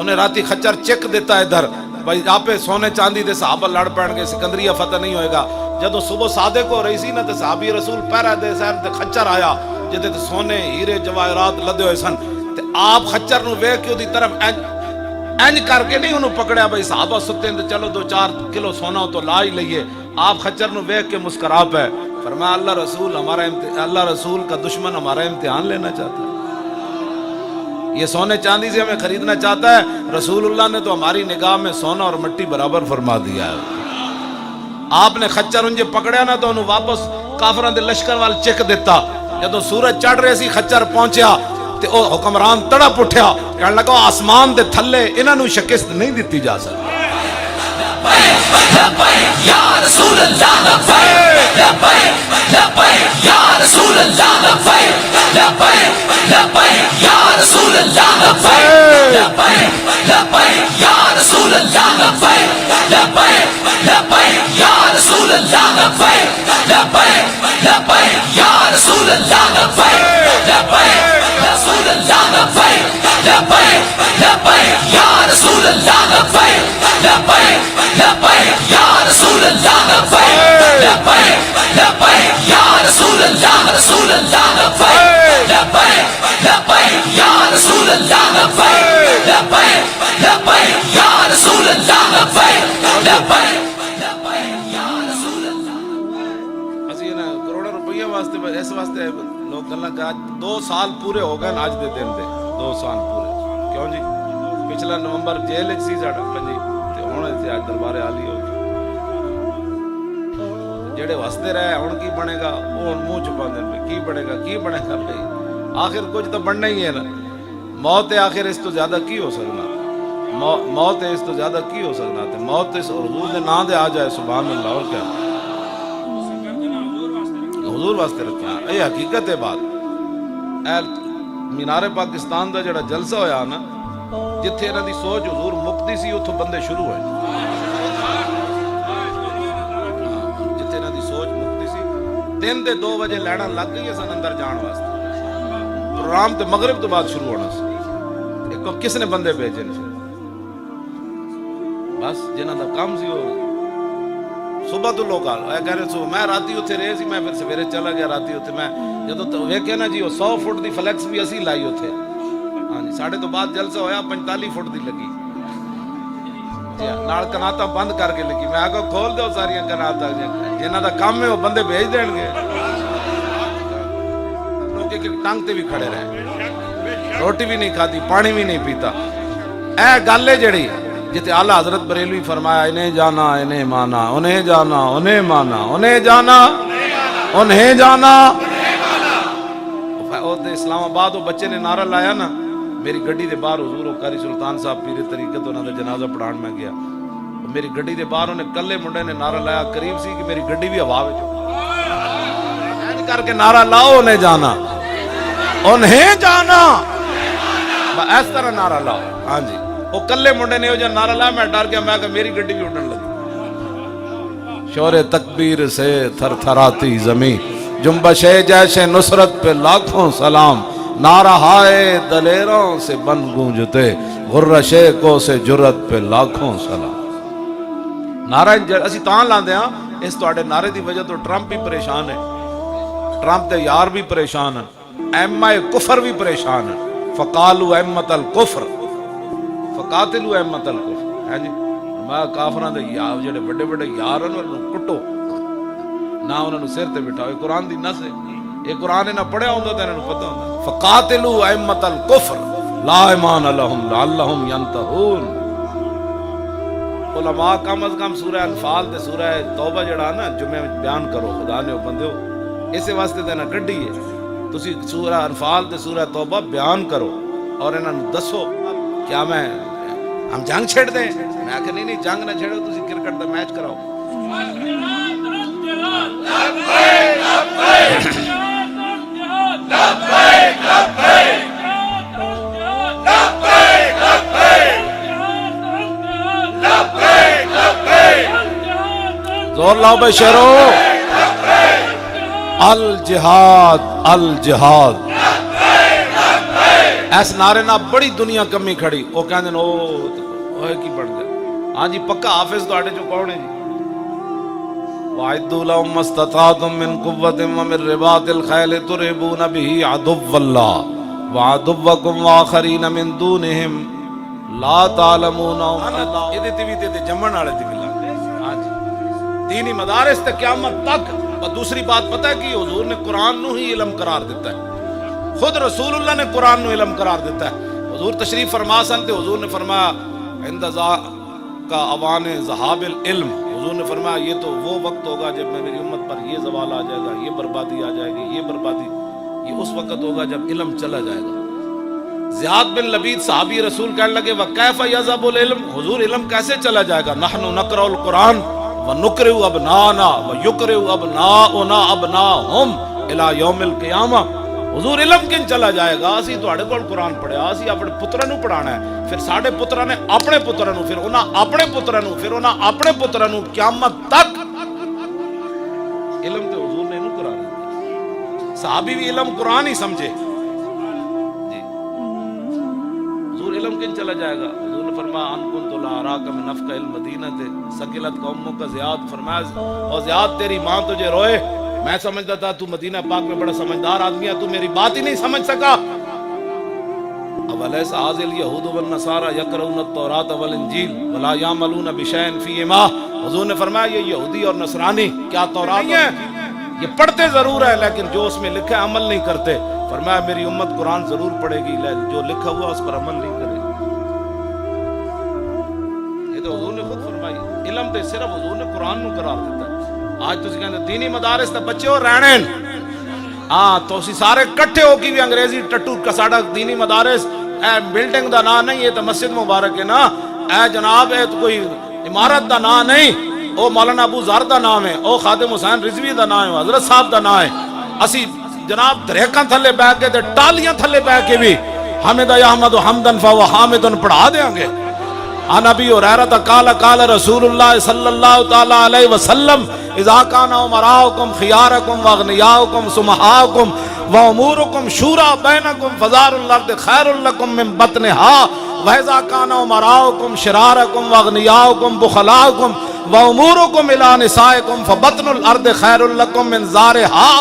انہیں راتی خچر چک دیتا ہے ادھر بھائی آپ سونے چاندی دے صحابہ لڑ پڑ گئے سکندریہ فتح نہیں ہوئے گا جدو صبح صادق ہو رہی سی نا تے صحابی رسول پیرا دے سہر تے خچر آیا جدے تے سونے ہیرے جواہرات لدے ہوئے سن تے آپ خچر نو ویکھ کے دی طرف انج کر کے نہیں انہوں پکڑیا بھائی صحابہ ستے ہیں چلو 2-4 کلو سونا ہو تو لا ہی لئیے آپ خچر نو ویکھ کے مسکرا پہ فرمایا اللہ رسول کا دشمن ہمارا امتحان لینا چاہتا ہے یہ سونے چاندی سے ہمیں خریدنا چاہتا ہے رسول اللہ نے تو ہماری نگاہ میں سونا اور مٹی برابر فرما دیا ہے آپ نے خچر انجے پکڑیا نا تو انہوں واپس کافران دے لشکر وال چک دیتا جدو سورج چڑھ رہے سی خچر پہنچیا تے او حکمران تڑپ اٹھیا کہنے لگا آسمان دے تھلے انہاں نو شکست نہیں دیتی جا سکتی یا رسول اللہ لبیک لبیک یا رسول اللہ لبیک لبیک لبیک یا رسول اللہ لبیک لبیک یا رسول اللہ لبیک لبیک لبیک یا رسول اللہ لبیک لبیک لبیک یا رسول اللہ لبیک لبیک رسول اللہ لبیک لبیک لبیک یا رسول اللہ لبیک لبیک لبیک یا رسول اللہ لبیک لبیک لبیک یا رسول اللہ لبیک لبیک لبیک یا رسول اللہ لبیک لبیک لبیک یا رسول اللہ لبیک لبیک لبیک یا رسول اللہ اسی نا کروڑوں روپیہ واسطے اس واسطے لوگ گلاں کہ 2 سال پورے ہو گئے آج دے دن دے 2 سال پورے کیوں جی پچھلا نومبر جیل وچ سی ساڈا پنجی تے ہن اتھے اج دربار عالی ہو جڑے وستے رہے ہن کی بنے گا وہ ہن منہ چھپاندے نے کی بنے گا بھائی آخر کچھ تو بننا ہی ہے نا موت ہے آخر اس تو زیادہ کی ہو سکنا موت ہے اس تو زیادہ کی ہو سکنا تے موت اس حضور دے نام دے آ جائے سبحان اللہ اور کیا حضور واسطے رکھنا اے حقیقت ہے بات اے مینار پاکستان دا جڑا جلسہ ہویا نا جتھے انہاں دی سوچ حضور مکتی سی اتھوں بندے شروع ہوئے جتھے انہاں دی سوچ مکتی سی 2 بجے لینا لگ گئی سن اندر جان واسطے پروگرام تے مغرب تو بعد شروع ہونا سی کس نے بندے بھیجے نے بس جنہاں دا کام سی وہ صبح تو لوگ کہہ رہے صبح میں راتی اتھے رہے سی میں پھر سویرے چلا گیا راتی اتھے میں جدو ویکھیا نا جی وہ 100 فٹ دی فلیکس بھی اسی لائی اتھے ہاں جی 2:30 بعد جلسہ ہویا 45 فٹ دی لگی نال کناتا بند کر کے لگی میں آگے کھول دو ساری کناتا جنہاں دا کام ہے وہ بندے بھیج دیں گے لوگ ایک ٹانگ تے بھی کھڑے رہے روٹی بھی نہیں کھاتی پانی بھی نہیں پیتا اے گل ہے جڑی جتے اعلیٰ حضرت بریلوی فرمایا انہیں جانا انہیں مانا انہیں جانا انہیں مانا انہیں جانا انہیں جانا اسلام آباد وہ بچے نے نعرہ لایا نا میری گڈی دے باہر حضور قاری سلطان صاحب پیر طریقت انہوں نے جنازہ پڑھان میں گیا میری گڈی دے باہر انہیں کلے منڈے نے نعرہ لایا قریب سی کہ میری گڈی بھی ہوا وچ کر کے نعرہ لاؤ انہیں جانا انہیں جانا اس طرح نعرہ لاؤ ہاں جی وہ کلے منڈے نے جو نعرہ لایا میں ڈر گیا میں کہ میری گڈی بھی اڑن لگی شور تکبیر سے تھر تھراتی زمین جنبش جیسے نصرت پہ لاکھوں سلام نعرہ ہائے دلیروں سے بن گونجتے، غرہ شیخوں سے جرت پہ لاکھوں سلام۔ نعرہ اسی تاں لاندے ہاں، اس تواڈے نعرے دی وجہ تو ٹرمپ بھی پریشان ہے، ٹرمپ دے یار بھی پریشان ہیں، ایمہ کفر بھی پریشان ہیں۔ فقالوا ایمت الکفر فقاتلوا ایمت الکفر، ہے جی میں کافراں دے یار جڑے بڑے بڑے یار ہیں انہاں نوں کٹو نہ، انہاں نوں سر تے بٹھاؤ۔ یہ قرآن دی نص ہے، یہ قرآن نہ پڑھیا ہوندا تے انہاں نوں پتہ ہوندا۔ فقاتلوا ایمت الکفر لا ایمان لہم لعلہم ینتہون۔ علماء کم از کم سورہ انفال تے سورہ توبہ جڑا نا جمعے میں بیان کرو، خدا نے بندیو اسے واسطے تے نہ گڈی ہے، تسی سورہ انفال تے سورہ توبہ بیان کرو اور انہاں نوں دسو کیا میں ہم جنگ چھیڑ دیں؟ میں کہ نہیں جنگ نہ چھیڑو، تسی کرکٹ دا میچ کراؤ۔ زور لاؤ بے شیرو، الجہاد الجہاد۔ ایس نعرے نہ بڑی دنیا کمی کھڑی، وہ کہندے نے او کی بڑھ گیا۔ ہاں جی پکا حافظ تو آڑے جو کون ہے جی؟ وَعِدُّوا لَهُم مَّا اسْتَطَعْتُم مِّن قُوَّةٍ وَمِن رِّبَاطِ الْخَيْلِ تُرْهِبُونَ بِهِ عَدُوَّ اللَّهِ وَعَدُوَّكُمْ وَآخَرِينَ مِن دُونِهِمْ لَا تَعْلَمُونَهُمْ۔ یہ تے بھی جمن والے تے ملا۔ ہاں جی دینی مدارس تے قیامت تک۔ اور دوسری بات پتہ ہے کہ حضور نے قرآن نو ہی علم قرار دیتا ہے، خود رسول اللہ نے قرآن نو علم قرار دیتا ہے۔ حضور تشریف فرما سن تے حضور نے فرمایا عند کا اوان ذہاب العلم، حضور نے فرمایا یہ تو وہ وقت ہوگا جب میں میری امت پر یہ زوال آ جائے گا، یہ بربادی آ جائے گی، یہ بربادی، یہ اس وقت ہوگا جب علم چلا جائے گا۔ زیاد بن لبید صحابی رسول کہنے لگے وَكَيْفَ يَذْهَبُ الْعِلْمُ، حضور علم کیسے چلا جائے گا؟ نَحْنُ نَقْرَؤُ الْقُرْآنَ وَنُقْرِئُ أَبْنَاءَنَا وَيُقْرِئُ أَبْنَاؤُنَا أَبْنَاءَهُمْ إِلَى يَوْمِ الْقِيَامَةِ۔ حضور علم کن چلا جائے گا؟ اسی تواڈے کول قرآن پڑھیا، اسی اپنے پتراں نوں پڑھانا ہے، پھر ساڈے پتراں نے اپنے پتراں نوں، پھر انہاں اپنے پتراں نوں، پھر انہاں اپنے پتراں نوں، قیامت تک علم تے حضور نے انہوں قرآن دیا۔ صحابی بھی علم قرآن ہی سمجھے جی۔ حضور علم کن چلا جائے گا؟ حضور نے فرمایا ان کنت لا اراک من افقہ المدینہ ثقلت قومک کا زیاد، فرمایا اور زیاد تیری ماں تجھے روئے، میں سمجھتا تھا تو مدینہ پاک میں بڑا سمجھدار آدمی ہے، تو میری بات ہی نہیں سمجھ سکا۔ اولیس هذه اليهود والنصارى يقرؤون التوراة والانجیل ولا يعملون بشيء فيهما۔ حضور نے فرمایا یہ یہودی اور نصرانی کیا تورات ہے، یہ پڑھتے ضرور ہے لیکن جو اس میں لکھا ہے عمل نہیں کرتے۔ فرمایا میری امت قرآن ضرور پڑھے گی لیکن جو لکھا ہوا اس پر عمل نہیں کرے گی۔ یہ تو حضور نے خود فرمائی، علم تے صرف حضور نے قرآن نو قرار دیتا ہے۔ آج تو کہتے دینی مدارس تے بچے ہو رہنے ہاں تو اسی سارے کٹھے ہو کی بھی انگریزی ٹٹو کا ساڑا دینی مدارس اے بلڈنگ دا نا نہیں، یہ تو مسجد مبارک ہے نا، اے جناب اے تو کوئی عمارت دا نا نہیں، او مولانا ابو ذر دا نام ہے، او خادم حسین رضوی دا نام ہے، حضرت صاحب دا نام ہے۔ اسی جناب دریکاں تھلے بیٹھ کے تے ٹالیاں تھلے بیٹھ کے بھی حمد احمد حمدن فہو حامدن پڑھا دیں گے۔ عن ابی ہریرہ قال قال رسول اللہ صلی اللہ تعالی علیہ وسلم اذا کان امراؤکم خیارکم واغنیاؤکم سمحاؤکم وامورکم شورا بینکم فزار الارض خیر لکم من بطنہا واذا کان امراؤکم شرارکم واغنیاؤکم بخلاؤکم وامورکم الی نسائکم فبطن الارض خیر لکم من زارہا۔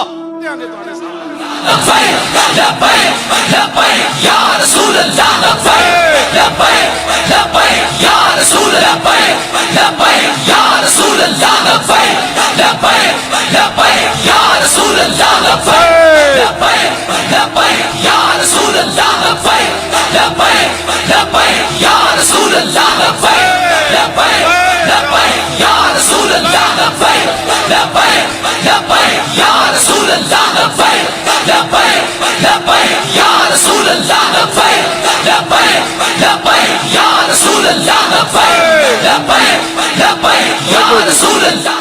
لبیک لبیک لبیک یا رسول اللہ، لبیک لبیک لبیک یا رسول لبیک لبیک یا رسول اللہ، لبیک لبیک لبیک یا رسول اللہ، لبیک لبیک لبیک یا رسول اللہ، لبیک لبیک لبیک یا رسول اللہ، لبیک لبیک لبیک یا رسول اللہ، لبیک لبیک لبیک یا رسول اللہ، لبیک لبیک لبیک یا رسول اللہ، لبیک لبیک لبیک یا رسول اللہ، لبیک لبیک لبیک یا رسول اللہ۔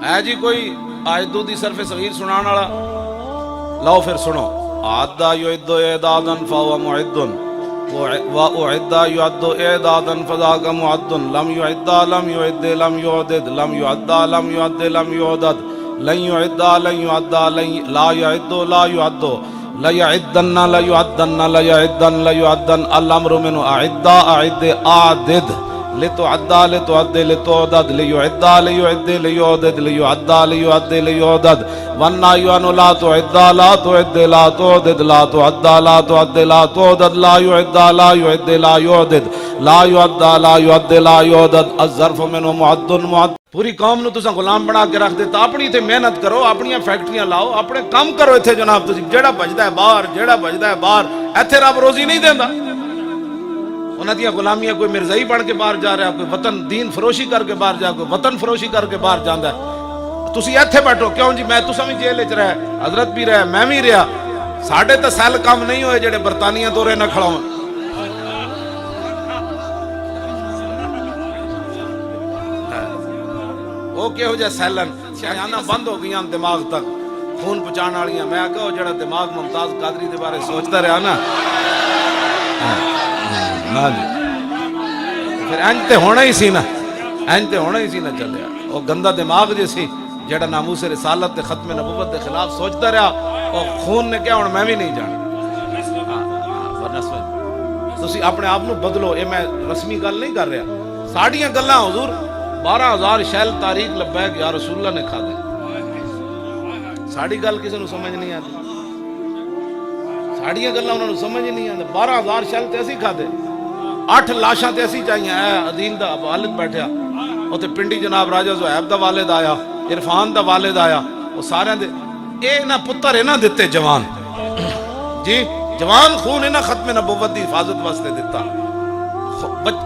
ہے جی کوئی آیتوں دی صرف صغیر سنان والا؟ لو پھر سنو۔ اعد یعد اعدادا فهو معد واعد یعد اعدادا فذاک معد لم یعد لم یعد لم یعدد لم یعد لم یعد لم یعدد لن يعد لن يعد لا يعد لا يعد لا يعدن لا يعدن لا يعدن لا يعدن الامر من اعد اعد اعدد لتعد لتعد لتعدد ليعد ليعد ليعدد ليعد ليعد ليعدد والنهي عن لا تعد لا تعد لا تعدد لا تعد لا تعد لا تعدد لا يعد لا يعد لا يعدد لا يعد لا يعد لا يعدد الظرف منه معد معد. پوری قوم نو تساں غلام بنا کے رکھ دیتا. اپنی تے محنت کرو, اپنی فیکٹریاں لاؤ, اپنے کام کرو ایتھے جناب. تسی جیڑا بجدا ہے باہر, جیڑا بجدا ہے باہر, ایتھے رب روزی نہیں دیندا. انہاں دیاں غلامیاں, کوئی مرزائی بن کے باہر جا رہا, کوئی وطن دین فروشی کر کے باہر جا, کوئی وطن فروشی کر کے باہر جاندا ہے. تسی ایتھے بیٹھو کیوں جی؟ میں تساں بھی جیل وچ رہے, حضرت بھی رہے, میں بھی رہا. ساڈے تے سیل کام نہیں ہوئے جڑے برطانیہ دورے نہ کھڑاون. وہ کہو جہ سیلن شاہانہ بند ہو گئی دماغ تک, خون پہنچان والیاں. میں کہو جڑا دماغ ممتاز قادری دے بارے سوچتا رہا نا, پھر انج تے ہونا ہی سی نا, انج تے ہونا ہی سی نا چلیا. وہ گندا دماغ جی سی جڑا ناموس رسالت تے ختم نبوت دے خلاف سوچتا رہا, وہ خون نے کیا ہن میں بھی نہیں جانا. تسی اپنے آپ نو بدلو. یہ میں رسمی گل نہیں کر رہا, ساڈیاں گلاں حضور 12,000 شیل تاریخ لبیک یا رسول اللہ نے کھا دے. ساڑی گل کسی نو سمجھ نہیں آتی, ساڑیاں گلیں انہوں نے سمجھ نہیں آتی. 12,000 شیل تے اسی کھا دے, 8 لاشاں تے اسی چاہیے. عدین دا والد بیٹھیا, وہ تے پنڈی جناب راجہ زہیب دا والد آیا, عرفان دا والد آیا, وہ سارے دے اے نہ پتر اے نہ دیتے جوان جی, جوان خون اے نہ ختم نبوت دی حفاظت واسطے دیتا.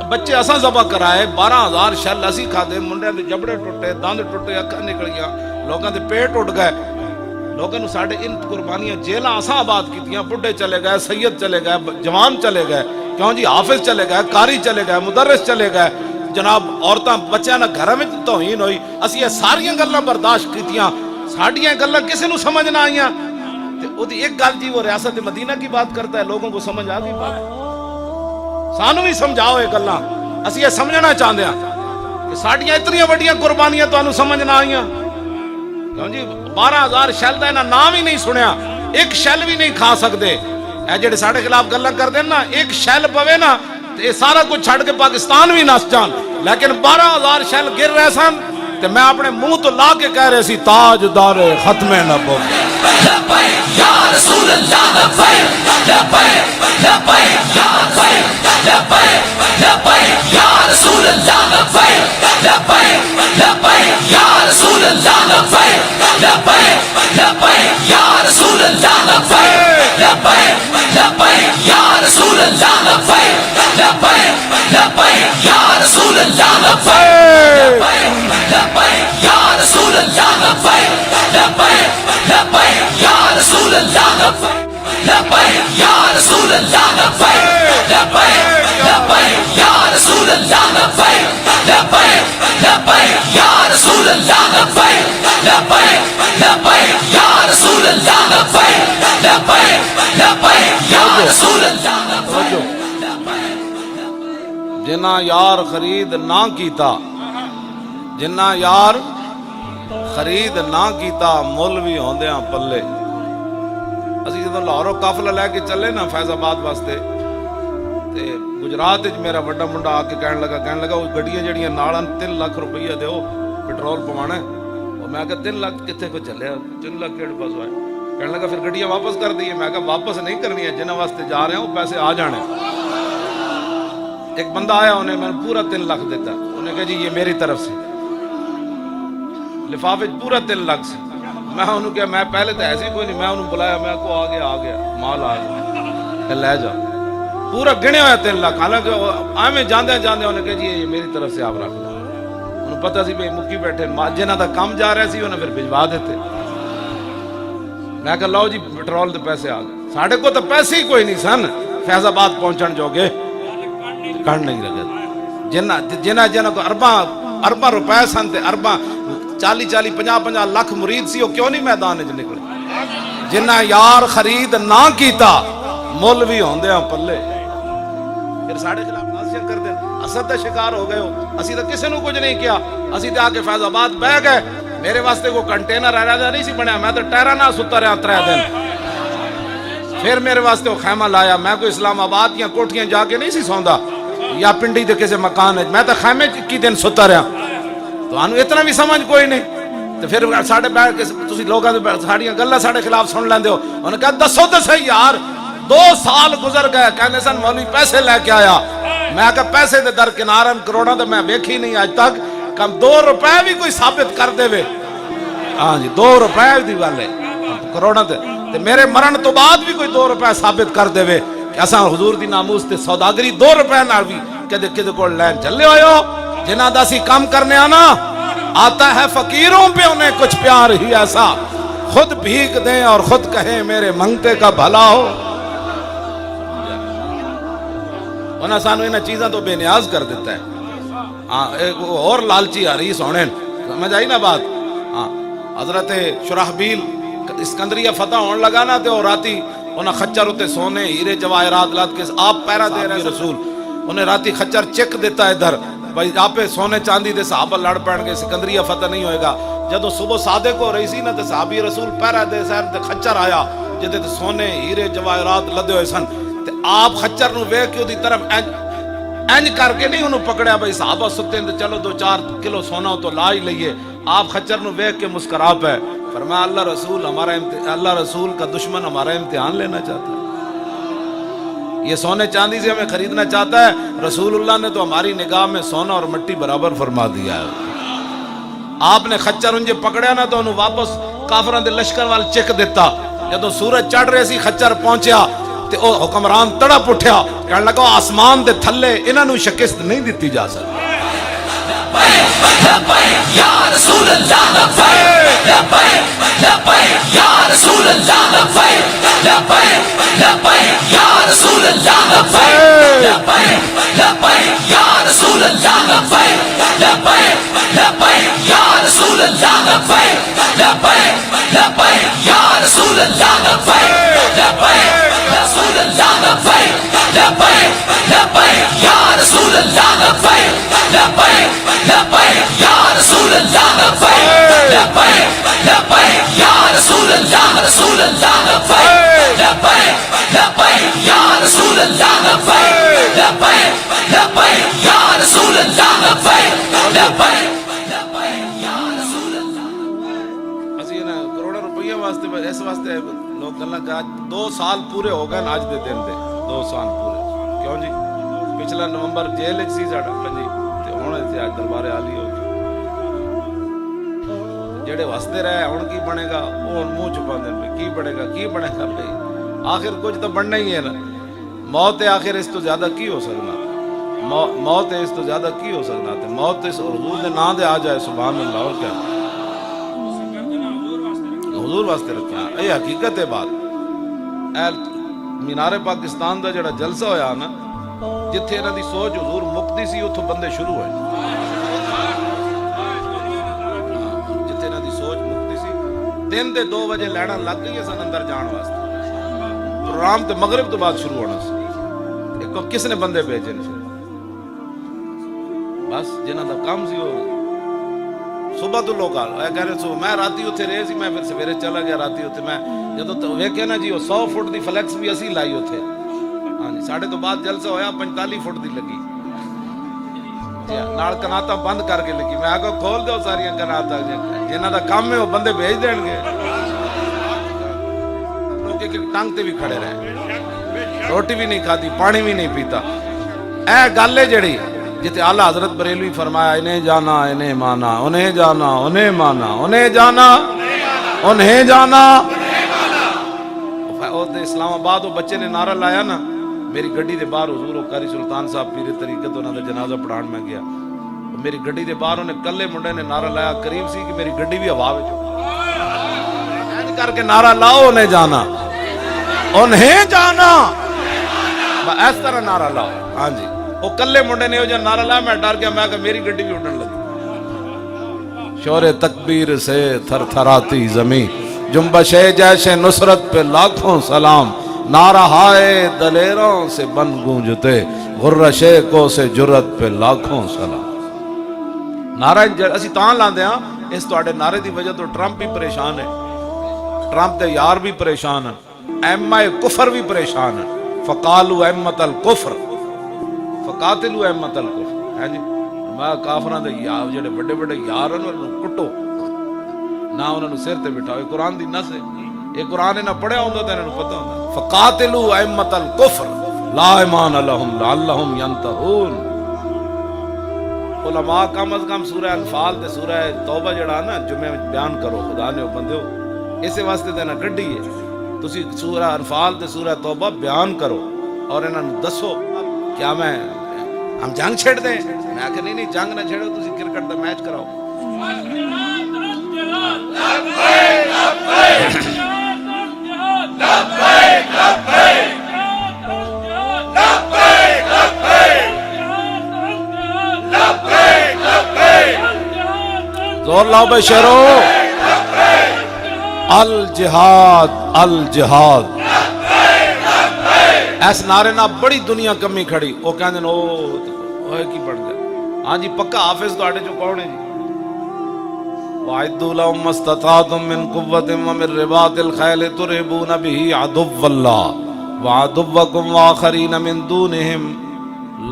بچے اساں ذبح کرائے, 12,000 شیل اسی کھا دے. منڈے دے جبڑے ٹوٹے, دند ٹوٹے, اکھاں نکلیاں, لوگاں دے پیٹ اٹھ گئے. لوگاں نو ساڈے ان قربانیاں جیلاں اساں آباد کیتیاں. بڈھے چلے گئے, سید چلے گئے, جوان چلے گئے, کیوں جی حافظ چلے گئے, قاری چلے گئے, مدرس چلے گئے. جناب عورتاں بچیاں نہ گھراں وچ توہین ہوئی. اسی یہ ساریاں گلاں برداشت کیتیاں, ساڈیاں گلاں کسے نو سمجھ نہ آئیاں. تے او دی ایک گل جی, وہ ریاست مدینہ کی بات کرتا ہے, لوگوں کو سمجھ آ گئی بات. سانو بھی سمجھاؤ یہ گلاں, اسی یہ سمجھنا چاہتے ہیں کہ ساڈیاں اتنی وڈیاں قربانیاں تو سمجھ نہ آئیاں. کیوں جی 12,000 شیل دا انہاں نام ہی نہیں سنیا, ایک شیل بھی نہیں کھا سکتے. اے جڑے ساڈے خلاف گلاں کردے نا, ایک شیل پوے نا تے سارا کچھ چھڑ کے پاکستان بھی نس جان. لیکن 12,000 شیل گر رہے سن تے میں اپنے منہ تو لا کے کہہ رہے سی تاجدار ختم نبوت. لبیک یا رسول اللہ, لبیک لبیک لبیک یا لبیک لبیک لبیک یا رسول اللہ, لبیک لبیک لبیک یا رسول اللہ, لبیک لبیک لبیک یا رسول اللہ, لبیک لبیک لبیک یا رسول اللہ, لبیک لبیک لبیک یا رسول اللہ, لبیک لبیک یا رسول اللہ, لبیک لبیک لبیک یا رسول اللہ, لبیک یا رسول اللہ, لبیک لبیک لبیک یا رسول اللہ, لبیک لبیک لبیک یا رسول اللہ, لبیک لبیک لبیک یا رسول اللہ, لبیک لبیک لبیک یا رسول اللہ. جنہ یار خرید نہ کیتا, جنہ یار خرید نہ کیتا, مل بھی ہوندیاں پلے. اسی جدوں لاہوروں قافلہ لے کے چلے نا فیض آباد واسطے, تے گجرات وچ میرا بڑا منڈا آ کے کہن لگا وہ گڈیاں جڑیاں نال 3 لاکھ روپیہ دیو پٹرول پوانا ہے. اور میں کہا 3 لاکھ کتنے کو چلے, 3 لاکھ کیڑے پاس ہوئے. کہنے لگا پھر گڈیاں واپس کر دیے. میں کہا واپس نہیں کرنی ہے, جنہاں واسطے جا رہے ہیں وہ پیسے آ جانے. ایک بندہ آیا, انہیں میں پورا 3 لاکھ دیتا. انہیں کہا جی یہ میری طرف سے, لفافے پورا 3 لاکھ سے. میں انہوں کہا میں پہلے تو ایسے ہی کوئی نہیں, میں انہوں بلایا, میں کو آ گیا مال آ گیا, کہ لے جا. پورا گنے ہویا 3 لاکھ. حالانکہ آئے جاندے انہیں کہا جی یہ میری طرف سے آپ رکھ لیں. انہوں پتہ سی بھئی مکی بیٹھے, جنہاں دا کام جا رہے سی انہیں پھر بھجوا دیتے. میں کہا لو جی پٹرول دے پیسے آ گئے. ساڑھے کو تو پیسے ہی کوئی نہیں سن فیض آباد پہنچن جو گے, کڑ نہیں لگے. جنہ کو ارباں روپے سن تے ارباں 40 50 لاکھ مرید سی, وہ کیوں نہیں میدان وچ نکلے. جنہ یار خرید نہ کیتا, مل بھی ہوندے پلے. پھر ساڑے خلاف نازیاں کر دیں, حسد دا شکار ہو گئے ہو. اسی تو کسی نو کچھ نہیں کیا, اسی تو آ کے فیض آباد بہ گئے. میرے واسطے کوئی کنٹینر آ رہا نہیں سی بنیا, میں تو ٹائرہ نہ ستا رہا 3 دن. پھر میرے واسطے وہ خیمہ لایا. میں کوئی اسلام آباد یا کوٹھیاں جا کے نہیں سی سوندا یا پنڈی دے کسے مکان ہے, میں تو خیمے کی دن ستا رہا. تو انہوں اتنا بھی سمجھ کوئی نہیں. تو پھر ساڑھے بیٹھ کے تسی لوگاں دے ساڑیاں گلاں ساڑھے خلاف سن لیندے ہو. انہوں نے کہا دسو تے صحیح یار, 2 سال گزر گئے, کہنے سن مولوی پیسے لے کے آیا. میں کہا پیسے دے درکنارن کروڑاں تے میں ویکھی نہیں آج تک, کم 2 روپے بھی کوئی ثابت کر دے وے. ہاں جی 2 روپے دی گل ہے کروڑاں تے میرے مرن تو بعد بھی کوئی 2 روپے ثابت کر دے وے کہ اساں حضور دی ناموس تے سوداگری 2 روپے نال بھی کدے کول لین چلے ہوئے ہو. جنہاں دا سی کام کرنے آنا, آتا ہے فقیروں پہ انہیں کچھ پیار ہی ایسا, خود بھیک دیں اور خود کہیں میرے منگتے کا بھلا ہو. انہاں سانو انہاں چیزاں تو بے نیاز کر دیتا ہے. ایک اور لالچی حریص ہونے, سمجھ آئی نا بات. حضرت شرحبیل اسکندریہ فتح ہون لگا نا, تو راتی انہاں خچر ہوتے سونے ہیرے جواہرات لاد کے آپ پیرا دے رہے رسول, انہیں راتی خچر چک دیتا ہے ادھر بھائی آپ سونے چاندی دے صحابہ لڑ پڑن گے, سکندریہ فتح نہیں ہوئے گا. جدو صبح صادق ہو رہی سی نا تے صحابی رسول پیرا دے سیر تے خچر آیا جدے تے سونے ہیرے جواہرات لدے ہوئے سن. تے آپ خچر نو ویکھ کے اودی طرف انج کر کے نہیں انہوں پکڑیا بھائی صحابہ ستے ہیں چلو 2-4 کلو سونا تو لا ہی لئیے. آپ خچر نو ویکھ کے مسکرا پے, فرمایا اللہ رسول کا دشمن ہمارا امتحان لینا چاہتا ہے. یہ سونے چاندی سے ہمیں خریدنا چاہتا ہے. رسول اللہ نے تو ہماری نگاہ میں سونا اور مٹی برابر فرما دیا ہے. آپ نے خچر انجے پکڑیا نا تو انہوں واپس کافران دے لشکر وال چک دیتا. جدو سورج چڑھ رہے سی خچر پہنچیا تے او حکمران تڑپ اٹھیا, کہنے لگا آسمان دے تھلے انہاں نوں شکست نہیں دیتی جا سکتی. لبیک یا رسول اللہ لبیک لبیک لبیک یا رسول اللہ لبیک لبیک لبیک یا رسول اللہ لبیک لبیک لبیک یا رسول اللہ لبیک لبیک لبیک یا رسول اللہ لبیک لبیک لبیک یا رسول اللہ لبیک لبیک رسول اللہ لبیک لبیک لبیک یا رسول اللہ لبیک لبیک لبیک یا رسول اللہ لبیک لبیک لبیک یا رسول اللہ رسول اللہ لبیک لبیک لبیک یا رسول اللہ لبیک لبیک لبیک یا رسول اللہ لبیک لبیک لبیک یا رسول اللہ. اسی نا کروڑوں روپیہ واسطے اس واسطے لوگ گلاں کہ 2 سال پورے ہو گئے آج دے دن دے 2 سال پورے. کیوں جی پچھلا نومبر جیل وچ سی ساڈا پنجی تے ہن ایتھے اج دربار عالی ہو گئی. جڑے وستے رہے ہن کی بنے گا وہ منہ چھپاندے نے کی بنے گا بھائی آخر کچھ تو بننا ہی ہے نا. موت ہے آخر اس تو زیادہ کی ہو سکنا, موت ہے اس تو زیادہ کی ہو سکنا. تے موت اس حضور دے نام دے آ جائے سبحان اللہ. اور کیا حضور واسطے رکھیا اے حقیقت ہے بات. اے مینار پاکستان دا جڑا جلسہ ہویا نا جتھے انہاں دی سوچ حضور مکتی سی اتھوں بندے شروع ہوئے. جتھے انہاں دی سوچ مکتی سی دن دے 2 بجے لینا لگ گئی سن اندر جان واسطے. پروگرام تے مغرب تو بعد شروع ہونا سی. ایک کس نے بندے بھیجے نے بس جنہاں دا کام سی وہ صبح تو لوگ کہہ رہے سو میں راتی اتنے رہے سی. میں پھر سویرے چلا گیا راتی اتنے. میں جدو ویکھیا نا جی وہ 100 فٹ دی فلیکس بھی اسی لائی اتنے. ہاں جی ساڑھے تو بعد جلسہ ہویا 45 فٹ دی لگی جی نال کناتا بند کر کے لگی. میں آگے کھول دو ساری کناتا جنہاں دا کام ہے وہ بندے بھیج دین گے. لوگ ایک ٹانگ تے بھی کھڑے رہے, روٹی بھی نہیں کھاتی, پانی بھی نہیں پیتا. اے گل ہے جڑی جتے اعلیٰ حضرت بریلوی فرمایا انہیں جانا انہیں مانا, انہیں جانا انہیں مانا, انہیں جانا انہیں جانا. اسلام آباد وہ بچے نے نعرہ لایا نا میری گڈی دے باہر حضور قاری سلطان صاحب پیر طریقت انہاں دا جنازہ پڑھان میں گیا. میری گڈی دے باہر انہیں کلے منڈے نے نعرہ لایا, قریب سی کہ میری گڈی بھی ہوا وچ ایسے کر کے نعرہ لاؤ انہیں جانا انہیں جانا, اس طرح نعرہ لاؤ. ہاں جی وہ کلے منڈے نے جو نعرہ لایا میں ڈر گیا. میں کہ میری گڈی بھی اڑن لگی. شور تکبیر سے تھر تھراتی زمین, جنبش جیسے نصرت پہ لاکھوں سلام, نعرہ ہائے دلیروں سے بن گونجتے, غرش کو سے جرت پہ لاکھوں سلام. نعرہ اسی تاں لاندے ہاں اس تواڈے نعرے دی وجہ تو ٹرمپ بھی پریشان ہے, ٹرمپ دے یار بھی پریشان ہیں. ایمہ کفر بھی پریشان ہے، فقالوا ایمۃ الکفر فقاتلوا ایمۃ الکفر، ہے جی میں کافراں دے یار جڑے بڑے بڑے یار ہیں انہاں نوں کٹو نہ، انہاں نوں سر تے بٹھاؤ، یہ قرآن دی نص ہے، یہ قرآن نہ پڑھیا ہوندا تے انہاں نوں پتہ ہوندا، فقاتلوا ایمۃ الکفر لا ایمان لہم لعلہم ینتہون۔ علماء کم از کم سورہ انفال تے سورہ توبہ جڑا نا جمعے وچ بیان کرو، خدا نے بندیو اسے واسطے تے نہ کڈی ہے، تسی سورہ انفال تے سورہ توبہ بیان کرو اور انہاں نوں دسو کیا میں ہم جنگ چھیڑ دیں؟ میں کہ نہیں جنگ نہ چھیڑو، تسی کرکٹ دا میچ کراؤ۔ زور لاؤ بے شیرو، الجہاد الجہاد، ایس نعرے نہ بڑی دنیا کمی کھڑی، وہ کہندے نے او کی پڑھ گیا، ہاں جی پکا حافظ تو آٹے جو کون ہے جی، وَعِدُّوا لَهُم مَّا اسْتَطَعْتُم مِّن قُوَّةٍ وَمِن رِّبَاطِ الْخَيْلِ تُرْهِبُونَ بِهِ عَدُوَّ اللَّهِ وَعَدُوَّكُمْ وَآخَرِينَ مِن دُونِهِمْ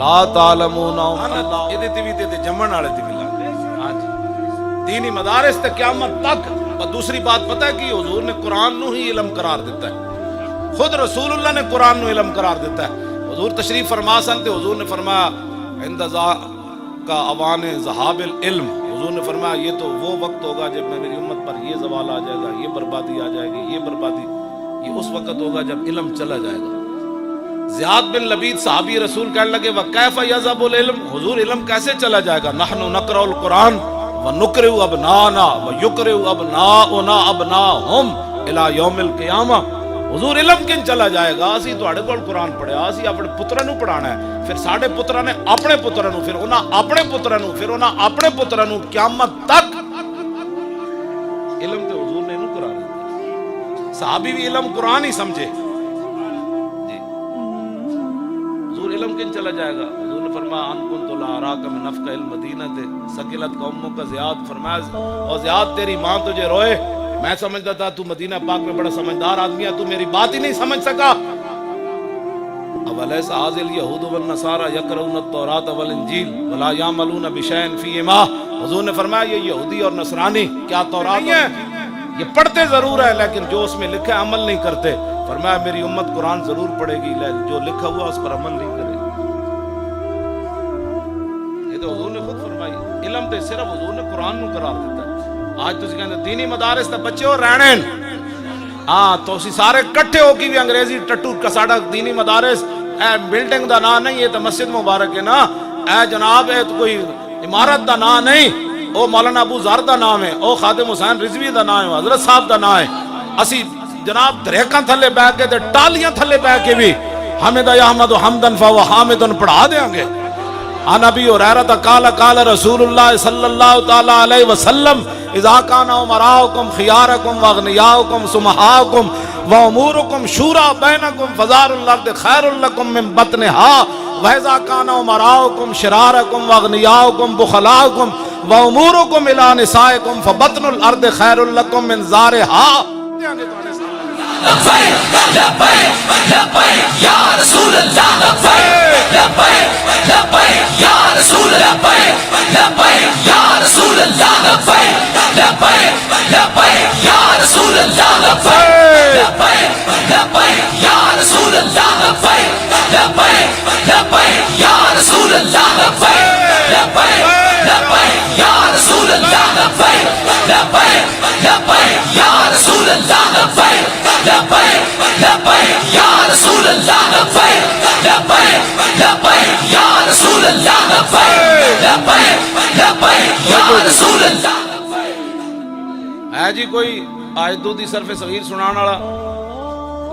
لَا تَعْلَمُونَهُمْ۔ یہ تے بھی جمن والے تے بھی، ہاں جی دینی مدارس تے قیامت تک۔ اور دوسری بات پتہ ہے کہ حضور نے قرآن نو ہی علم قرار دیتا ہے، خود رسول اللہ نے قرآن نو علم قرار دیتا ہے۔ حضور تشریف فرما سن تے حضور نے فرمایا عند کا اوان ذہاب العلم، حضور نے فرمایا یہ تو وہ وقت ہوگا جب میری امت پر یہ زوال آ جائے گا، یہ بربادی آ جائے گی، یہ بربادی، یہ اس وقت ہوگا جب علم چلا جائے گا۔ زیاد بن لبید صحابی رسول کہنے لگے وَكَيْفَ يَذْهَبُ الْعِلْمُ، حضور علم کیسے چلا جائے گا؟ نَحْنُ نَقْرَؤُ الْقُرْآنَ وَنُقْرِئُ أَبْنَاءَنَا وَيُقْرِئُ أَبْنَاؤُنَا أَبْنَاءَهُمْ إِلَى يَوْمِ الْقِيَامَةِ۔ حضور علم کن چلا جائے گا؟ اسی تواڈے کول قرآن پڑھیا، اسی اپنے پتراں نوں پڑھانا ہے، پھر ساڈے پتراں نے اپنے پتراں نوں، پھر انہاں اپنے پتراں نوں، پھر انہاں اپنے پتراں نوں، قیامت تک علم تے حضور نے نہیں قرآن دتا۔ صحابی بھی علم قرآن ہی سمجھے جی۔ حضور علم کن چلا جائے گا؟ حضور نے فرمایا ان کنت لا اراک من افقہ المدینہ ثقلت قومک زیاد، فرمایا اور زیاد تیری ماں تجھے روئے، میں سمجھتا تھا تو مدینہ پاک میں بڑا سمجھدار آدمی ہے، تو میری بات ہی نہیں سمجھ سکا۔ اولیس حاذل یہود والنصارى یقرؤون التوراۃ والانجیل ولا یعملون بشیء فیہما۔ حضور نے فرمایا یہ یہودی اور نصرانی کیا تورات ہے، یہ پڑھتے ضرور ہے لیکن جو اس میں لکھا ہے عمل نہیں کرتے۔ فرمایا میری امت قرآن ضرور پڑھے گی لیکن جو لکھا ہوا اس پر عمل نہیں کرے گی۔ یہ تو حضور نے خود فرمائی، علم تے صرف حضور نے قرآن نو قرار دیتا ہے۔ آج تسی کہندے دینی مدارس تے بچے ہو رہنے، ہاں تو اسی سارے کٹھے ہو کے بھی انگریزی ٹٹو کا ساڈا دینی مدارس اے بلڈنگ دا نام نہیں، یہ تو مسجد مبارک ہے نا، اے جناب اے تو کوئی عمارت دا نام نہیں، او مولانا ابو ذر دا نام ہے، او خادم حسین رضوی دا نام ہے، حضرت صاحب دا نام ہے۔ اسی جناب دریکاں تھلے بیٹھ کے تے ٹالیاں تھلے بیٹھ کے بھی حمد احمد حمدن فهو حامد پڑھا دیں گے۔ عن ابی ہریرہ قال قال رسول اللہ صلی اللہ تعالی علیہ وسلم اذا كان امراؤكم خياركم واغنياؤكم سمحاؤكم واموركم شورى بينكم فزار الارض خير لكم من بطنها واذا كان امراؤكم شراركم واغنياؤكم بخلاؤكم واموركم الى نسائكم فبطن الارض خير لكم من زارها۔ لبیک لبیک لبیک یا رسول اللہ، لبیک لبیک لبیک یا رسول لبیک لبیک یا رسول اللہ، لبیک لبیک لبیک یا رسول اللہ، لبیک لبیک لبیک یا رسول اللہ، لبیک لبیک لبیک یا رسول اللہ، لبیک لبیک لبیک یا رسول اللہ، لبیک لبیک لبیک یا رسول اللہ، لبیک لبیک لبیک یا رسول اللہ، لبیک لبیک لبیک یا رسول اللہ، لبیک لبیک لبیک یا رسول اللہ۔ ہے جی کوئی آیتو دی صرف صغیر سنان والا؟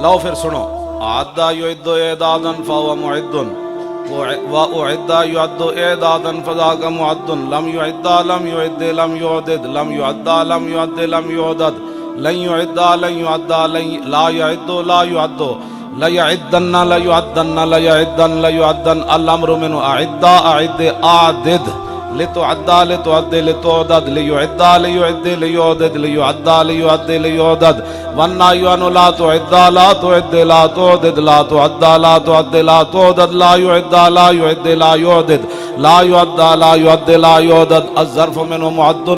لو پھر سنو، اعدّا یعد اعدادا فهو معد واعد یعد اعدادا فذاک معد لم یعد لم یعد لم یعدد لم یعد لم یعد لم یعدد لن يعد لن يعد لا يعد لا يعد لا يعدن لا يعدن لا يعدن لا يعدن الامر من اعد اعد اعدد لتعدى لتعد لتعدد ليعدى ليعد ليعدد ليعدى ليعد ليعدد والنهي عنه لا تعدى لا تعد لا تعدد لا تعدى لا تعد لا تعدد لا يعدى لا يعد لا يعدد لا يعدى لا يعد لا يعدد الظرف منه معد